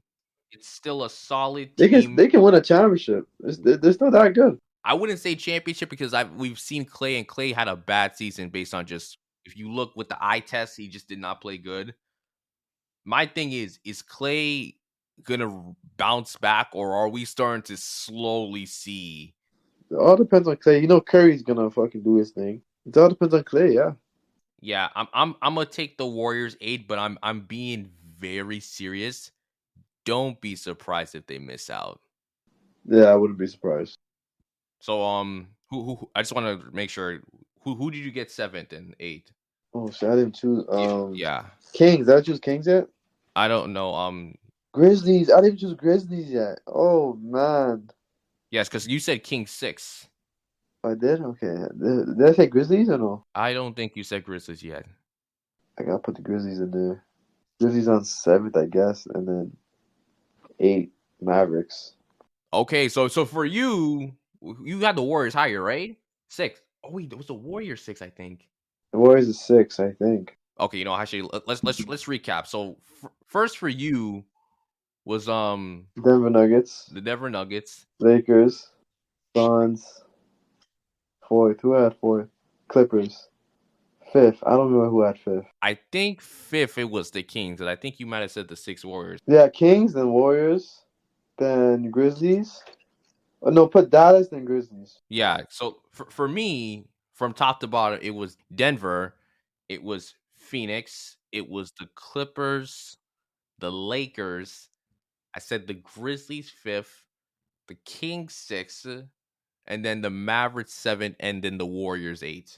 It's still a solid team. They can win a championship. They're still that good. I wouldn't say championship because we've seen Clay, and Clay had a bad season based on just if you look with the eye test, he just did not play good. My thing is Clay gonna bounce back, or are we starting to slowly see? It all depends on Clay. You know Curry's gonna fucking do his thing. It all depends on Clay. Yeah. Yeah, I'm gonna take the Warriors 8, but I'm being very serious. Don't be surprised if they miss out. Yeah, I wouldn't be surprised. So who I just want to make sure who did you get seventh and eighth? Oh shit, I didn't choose. Yeah, Kings. Did I choose Kings yet? I don't know. Grizzlies. I didn't choose Grizzlies yet. Oh man, Yes, because you said King 6. I did. Okay. Did I say Grizzlies or no? I don't think you said Grizzlies yet. I gotta put the Grizzlies in there. Grizzlies on seventh, I guess, and then eight Mavericks. Okay, so for you, you got the Warriors higher, right? 6. Oh wait, it was the Warriors 6, I think. The Warriors is six, I think. Okay, actually, let's recap. So first for you was Denver Nuggets, the Denver Nuggets. Lakers, Suns. Fourth. Who had fourth? Clippers. Fifth. I don't remember who had fifth. I think fifth it was the Kings, and I think you might have said the 6 Warriors. Yeah, Kings, then Warriors, then Grizzlies. Oh, no, put Dallas, then Grizzlies. Yeah. So for me, from top to bottom, it was Denver, it was Phoenix, it was the Clippers, the Lakers. I said the Grizzlies fifth, the Kings sixth, and then the Mavericks seventh, and then the Warriors eighth.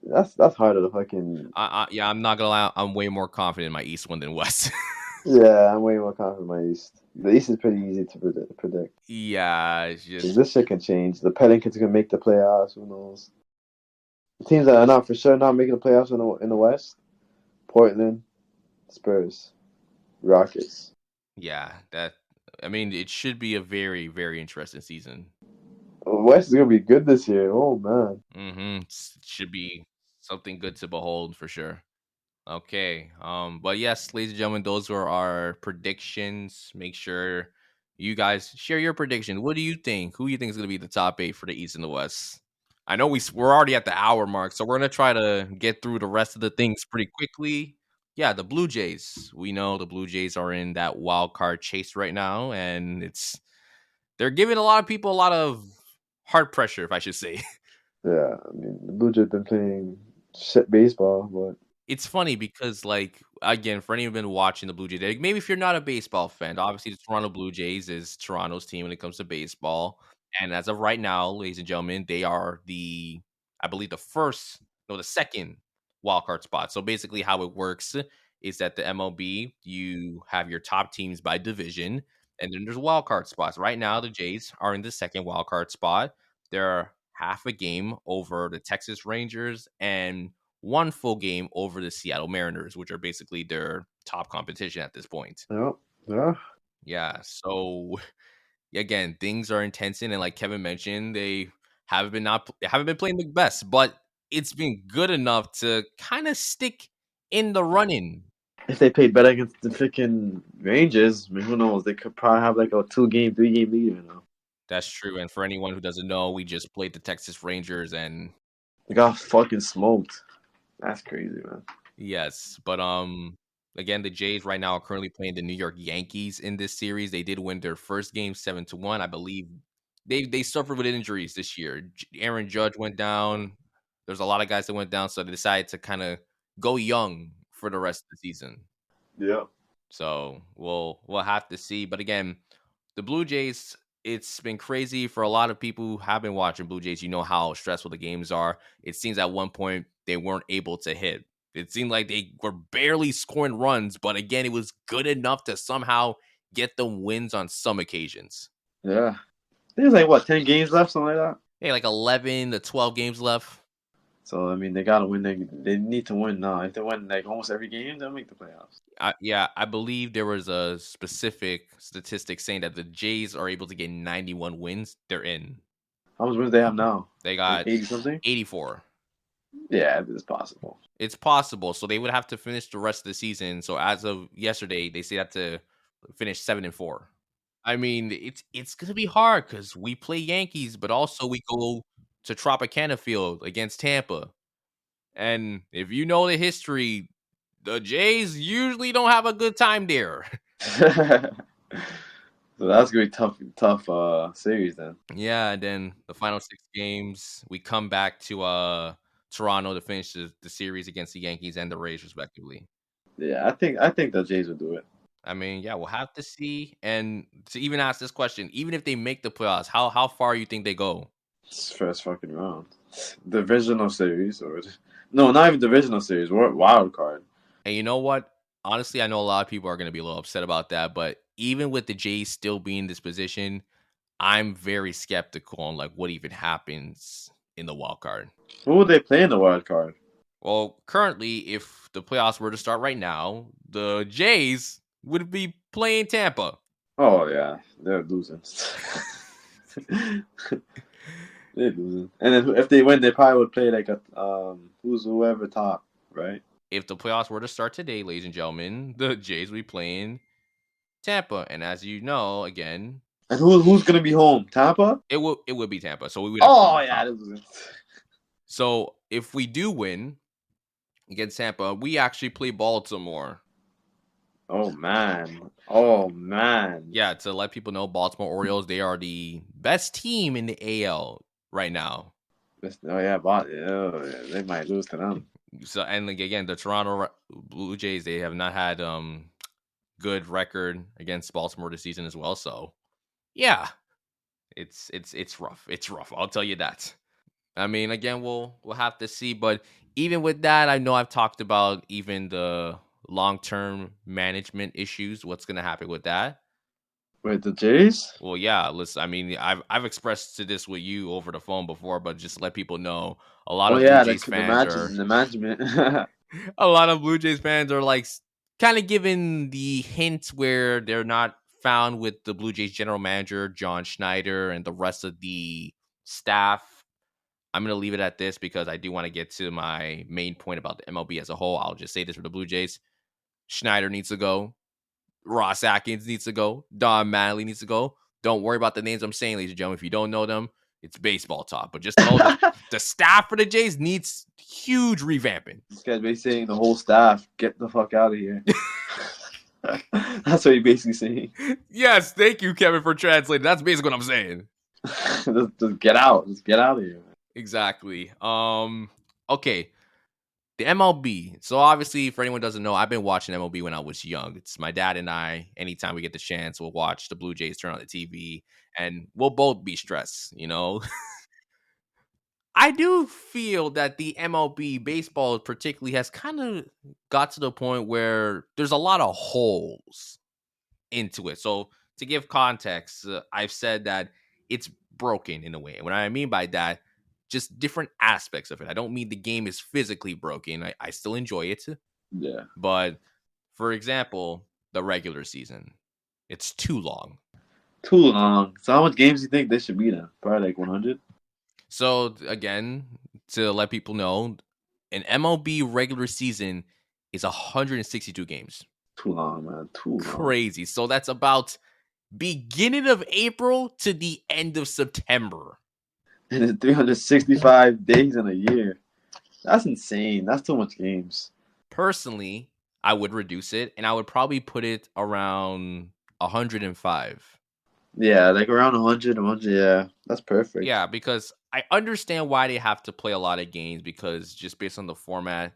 That's harder to fucking. Yeah, I'm not gonna lie. I'm way more confident in my East one than West. Yeah, I'm way more confident in my East. The East is pretty easy to predict. Yeah, it's 'Cause just this shit can change. The Pelicans can make the playoffs. Who knows? The teams that are not for sure not making the playoffs in the West: Portland, Spurs, Rockets. yeah. That I mean, it should be a very very interesting season. West is gonna be good this year. Oh man. Should be something good to behold for sure. Okay. But yes, ladies and gentlemen, those were our predictions. Make sure you guys share your prediction. What do you think? Who do you think is going to be the top 8 for the East and the West? I know we're already at the hour mark, so we're going to try to get through the rest of the things pretty quickly. Yeah, the Blue Jays. We know the Blue Jays are in that wild card chase right now, and they're giving a lot of people a lot of heart pressure, if I should say. Yeah, I mean the Blue Jays been playing shit baseball, but It's funny because, like, again, for anyone who's been watching the Blue Jays, like, maybe if you're not a baseball fan, obviously the Toronto Blue Jays is Toronto's team when it comes to baseball. And as of right now, ladies and gentlemen, they are I believe, the second wild card spot. So basically, how it works is that the MLB, you have your top teams by division, and then there's wild card spots. Right now, the Jays are in the second wild card spot. They're half a game over the Texas Rangers and one full game over the Seattle Mariners, which are basically their top competition at this point. yeah, yeah. Yeah. So again, things are intense, and like Kevin mentioned, they haven't been playing the best, but it's been good enough to kind of stick in the running. If they played better against the freaking Rangers, I mean, who knows? They could probably have like a 2-game, 3-game lead, you know. That's true. And for anyone who doesn't know, we just played the Texas Rangers, and They got fucking smoked. That's crazy, man. yes, but again, the Jays right now are currently playing the New York Yankees in this series. They did win their first game 7-1. I believe they suffered with injuries this year. Aaron Judge went down. There's a lot of guys that went down, so they decided to kind of go young for the rest of the season. Yeah. So we'll have to see. But again, the Blue Jays, it's been crazy for a lot of people who have been watching Blue Jays. You know how stressful the games are. It seems at one point they weren't able to hit. It seemed like they were barely scoring runs, but again, it was good enough to somehow get them wins on some occasions. Yeah. There's like, what, 10 games left, something like that? Hey, like 11 to 12 games left. So, I mean, they got to win. They need to win now. If they win like almost every game, they'll make the playoffs. Yeah, I believe there was a specific statistic saying that the Jays are able to get 91 wins. They're in. How much wins they have now? They got 80 something? 84. Yeah, it's possible. It's possible. So they would have to finish the rest of the season. So as of yesterday, they say that to finish 7-4. I mean, it's gonna be hard because we play Yankees, but also we go to Tropicana Field against Tampa. And if you know the history, the Jays usually don't have a good time there. So that's gonna be tough series then. Yeah, and then the final 6 games, we come back to Toronto to finish the series against the Yankees and the Rays, respectively. Yeah, I think the Jays will do it. I mean, yeah, we'll have to see. And to even ask this question, even if they make the playoffs, how far you think they go? It's first fucking round. Divisional series or no, not even divisional series. Wild card. And you know what? Honestly, I know a lot of people are going to be a little upset about that, but even with the Jays still being in this position, I'm very skeptical on like what even happens in the wild card. Who would they play in the wild card? Well, currently, if the playoffs were to start right now, the Jays would be playing Tampa. Oh yeah, they're losing. They're losing. And then if they win, they probably would play like a whoever top, right? If the playoffs were to start today, ladies and gentlemen, the Jays will be playing Tampa. And as you know, again, And who's gonna be home? Tampa? it would be Tampa. So we would have Oh yeah, they're losing. So if we do win against Tampa, we actually play Baltimore. Oh man. Yeah, to let people know, Baltimore Orioles, they are the best team in the AL right now. Oh yeah, but they might lose to them. So and like, again, the Toronto Blue Jays, they have not had good record against Baltimore this season as well. So yeah, it's rough. It's rough. I'll tell you that. I mean, again, we'll have to see. But even with that, I know I've talked about even the long-term management issues. What's going to happen with that? Wait, the Jays? Well, yeah. Listen, I mean, I've expressed to this with you over the phone before, but just let people know, a lot Oh of yeah, Blue Jays fans are the management. a lot of Blue Jays fans are like kind of giving the hint where they're not found with the Blue Jays general manager John Schneider and the rest of the staff. I'm going to leave it at this because I do want to get to my main point about the MLB as a whole. I'll just say this for the Blue Jays. Schneider needs to go. Ross Atkins needs to go. Don Mattingly needs to go. Don't worry about the names I'm saying, ladies and gentlemen. If you don't know them, it's baseball talk. But just know that the staff for the Jays needs huge revamping. This guy's basically saying the whole staff, get the fuck out of here. That's what he's basically saying. Yes, thank you, Kevin, for translating. That's basically what I'm saying. just get out. Just get out of here. Exactly. Okay. The MLB. So obviously, for anyone who doesn't know, I've been watching MLB when I was young. It's my dad and I. Anytime we get the chance, we'll watch the Blue Jays turn on the TV, and we'll both be stressed. You know, I do feel that the MLB baseball, particularly, has kind of got to the point where there's a lot of holes into it. So to give context, I've said that it's broken in a way. And what I mean by that, just different aspects of it. I don't mean the game is physically broken. I still enjoy it. Yeah. But for example, the regular season, it's too long. Too long. So how much games do you think they should be then? Probably like 100? So again, to let people know, an MLB regular season is 162 games. Too long, man. Too long. Crazy. So that's about beginning of April to the end of September. And it's 365 days in a year. That's insane. That's too much games. Personally, I would reduce it, and I would probably put it around 105. Yeah, like around 100, yeah. That's perfect. Yeah, because I understand why they have to play a lot of games, because just based on the format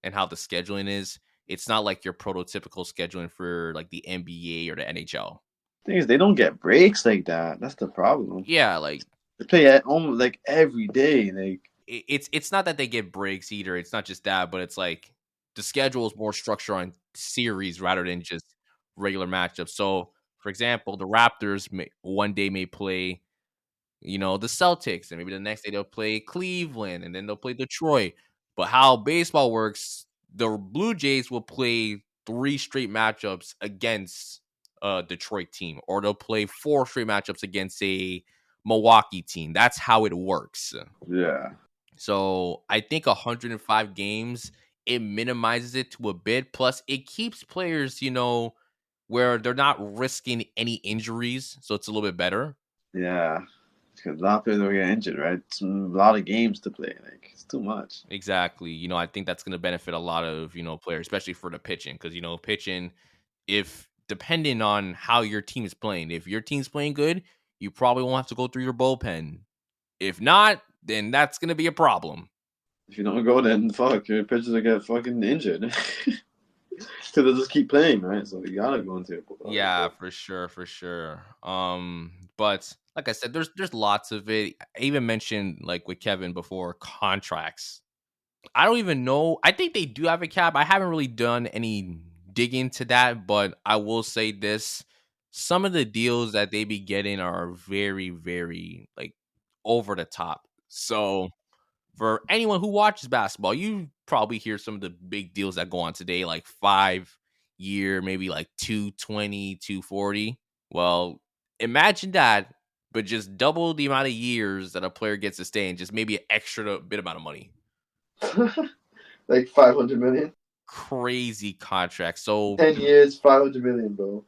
and how the scheduling is, it's not like your prototypical scheduling for like the NBA or the NHL. Thing is, they don't get breaks like that. That's the problem. Yeah, like they play at almost like every day. Like it's not that they get breaks either. It's not just that, but it's like the schedule is more structured on series rather than just regular matchups. So, for example, the Raptors one day may play, the Celtics, and maybe the next day they'll play Cleveland, and then they'll play Detroit. But how baseball works, the Blue Jays will play 3 straight matchups against a Detroit team, or they'll play 4 straight matchups against a Milwaukee team. That's how it works. Yeah. So I think 105 games, it minimizes it to a bit. Plus, it keeps players, where they're not risking any injuries. So it's a little bit better. Yeah. Because a lot of players will get injured, right? It's a lot of games to play. Like, it's too much. Exactly. I think that's going to benefit a lot of, players, especially for the pitching. Because, pitching, if depending on how your team is playing. If your team's playing good, you probably won't have to go through your bullpen. If not, then that's gonna be a problem. If you don't go, then fuck, your pitchers will get fucking injured. So they'll just keep playing, right? So you gotta go into it. Yeah, for sure. But like I said, there's lots of it. I even mentioned, like with Kevin before, contracts. I don't even know. I think they do have a cap. I haven't really done any digging to that, but I will say this. Some of the deals that they be getting are very, very like over the top. So for anyone who watches basketball, you probably hear some of the big deals that go on today, like 5 year, maybe like 220, 240. Well, imagine that, but just double the amount of years that a player gets to stay and just maybe an extra bit amount of money. Like 500 million? Crazy contract. So 10 years, 500 million, bro.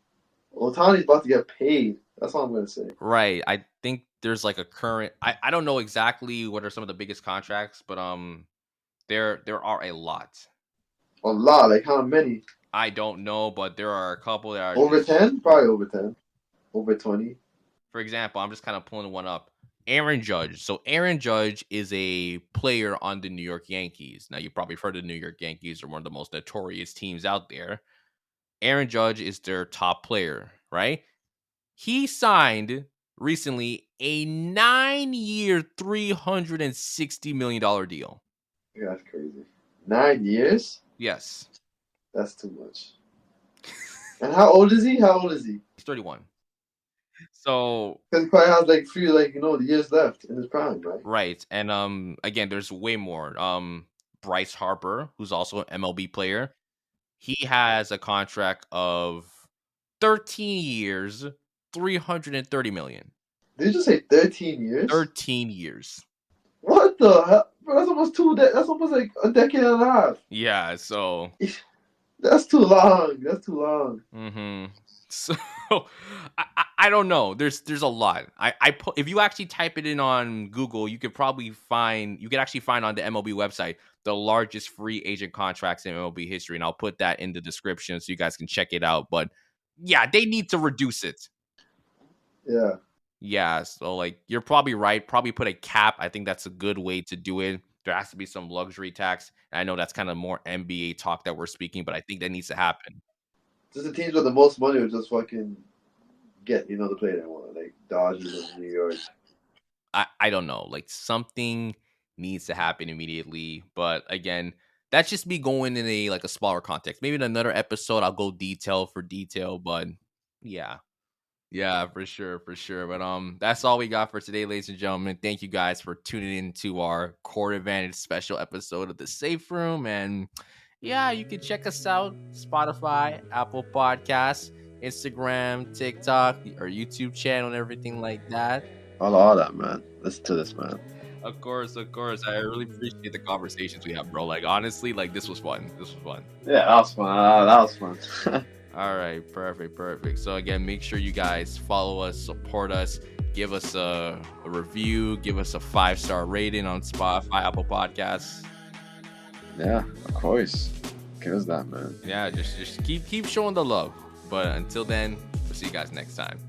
Otani's about to get paid. That's all I'm going to say. right. I think there's like a current I don't know exactly what are some of the biggest contracts, but there are a lot. A lot. Like how many? I don't know, but there are a couple that are Over 10? Probably over 10. Over 20. For example, I'm just kind of pulling one up. Aaron Judge. So Aaron Judge is a player on the New York Yankees. Now, you probably heard the New York Yankees are one of the most notorious teams out there. Aaron Judge is their top player, right? He signed recently a 9-year, $360 million deal. Yeah, that's crazy. 9 years? Yes. That's too much. And how old is he? He's 31. So Because he probably has like few the years left in his prime, right? right. And again, there's way more. Bryce Harper, who's also an MLB player, he has a contract of 13 years, $330 million. Did you just say 13 years? 13 years. What the hell? Bro, that's almost that's almost like a decade and a half. Yeah, so That's too long. mm-hmm. So I don't know. There's a lot. I put, if you actually type it in on Google, you could actually find on the MLB website the largest free agent contracts in MLB history, and I'll put that in the description so you guys can check it out. But yeah, they need to reduce it. Yeah. Yeah, so like you're probably right. Probably put a cap. I think that's a good way to do it. There has to be some luxury tax. And I know that's kind of more NBA talk that we're speaking, but I think that needs to happen. Just the teams with the most money would just fucking get the player they want, like Dodgers and New York. I don't know. Like something needs to happen immediately. But again, that's just me going in a smaller context. Maybe in another episode I'll go detail for detail. But yeah. Yeah, for sure. But that's all we got for today, ladies and gentlemen. Thank you guys for tuning in to our Court Advantage special episode of the Safe Room. And yeah, you can check us out Spotify, Apple Podcasts, Instagram, TikTok, our YouTube channel, and everything like that. All that, man. Listen to this, man. Of course. I really appreciate the conversations we have, bro. Like honestly, like this was fun. Yeah, that was fun. All right, perfect. So again, make sure you guys follow us, support us, give us a review, give us a 5-star rating on Spotify, Apple Podcasts. Yeah, of course. Give us that, man. Yeah, just keep showing the love. But until then, we'll see you guys next time.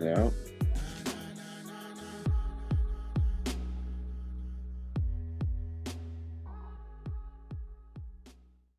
Yeah.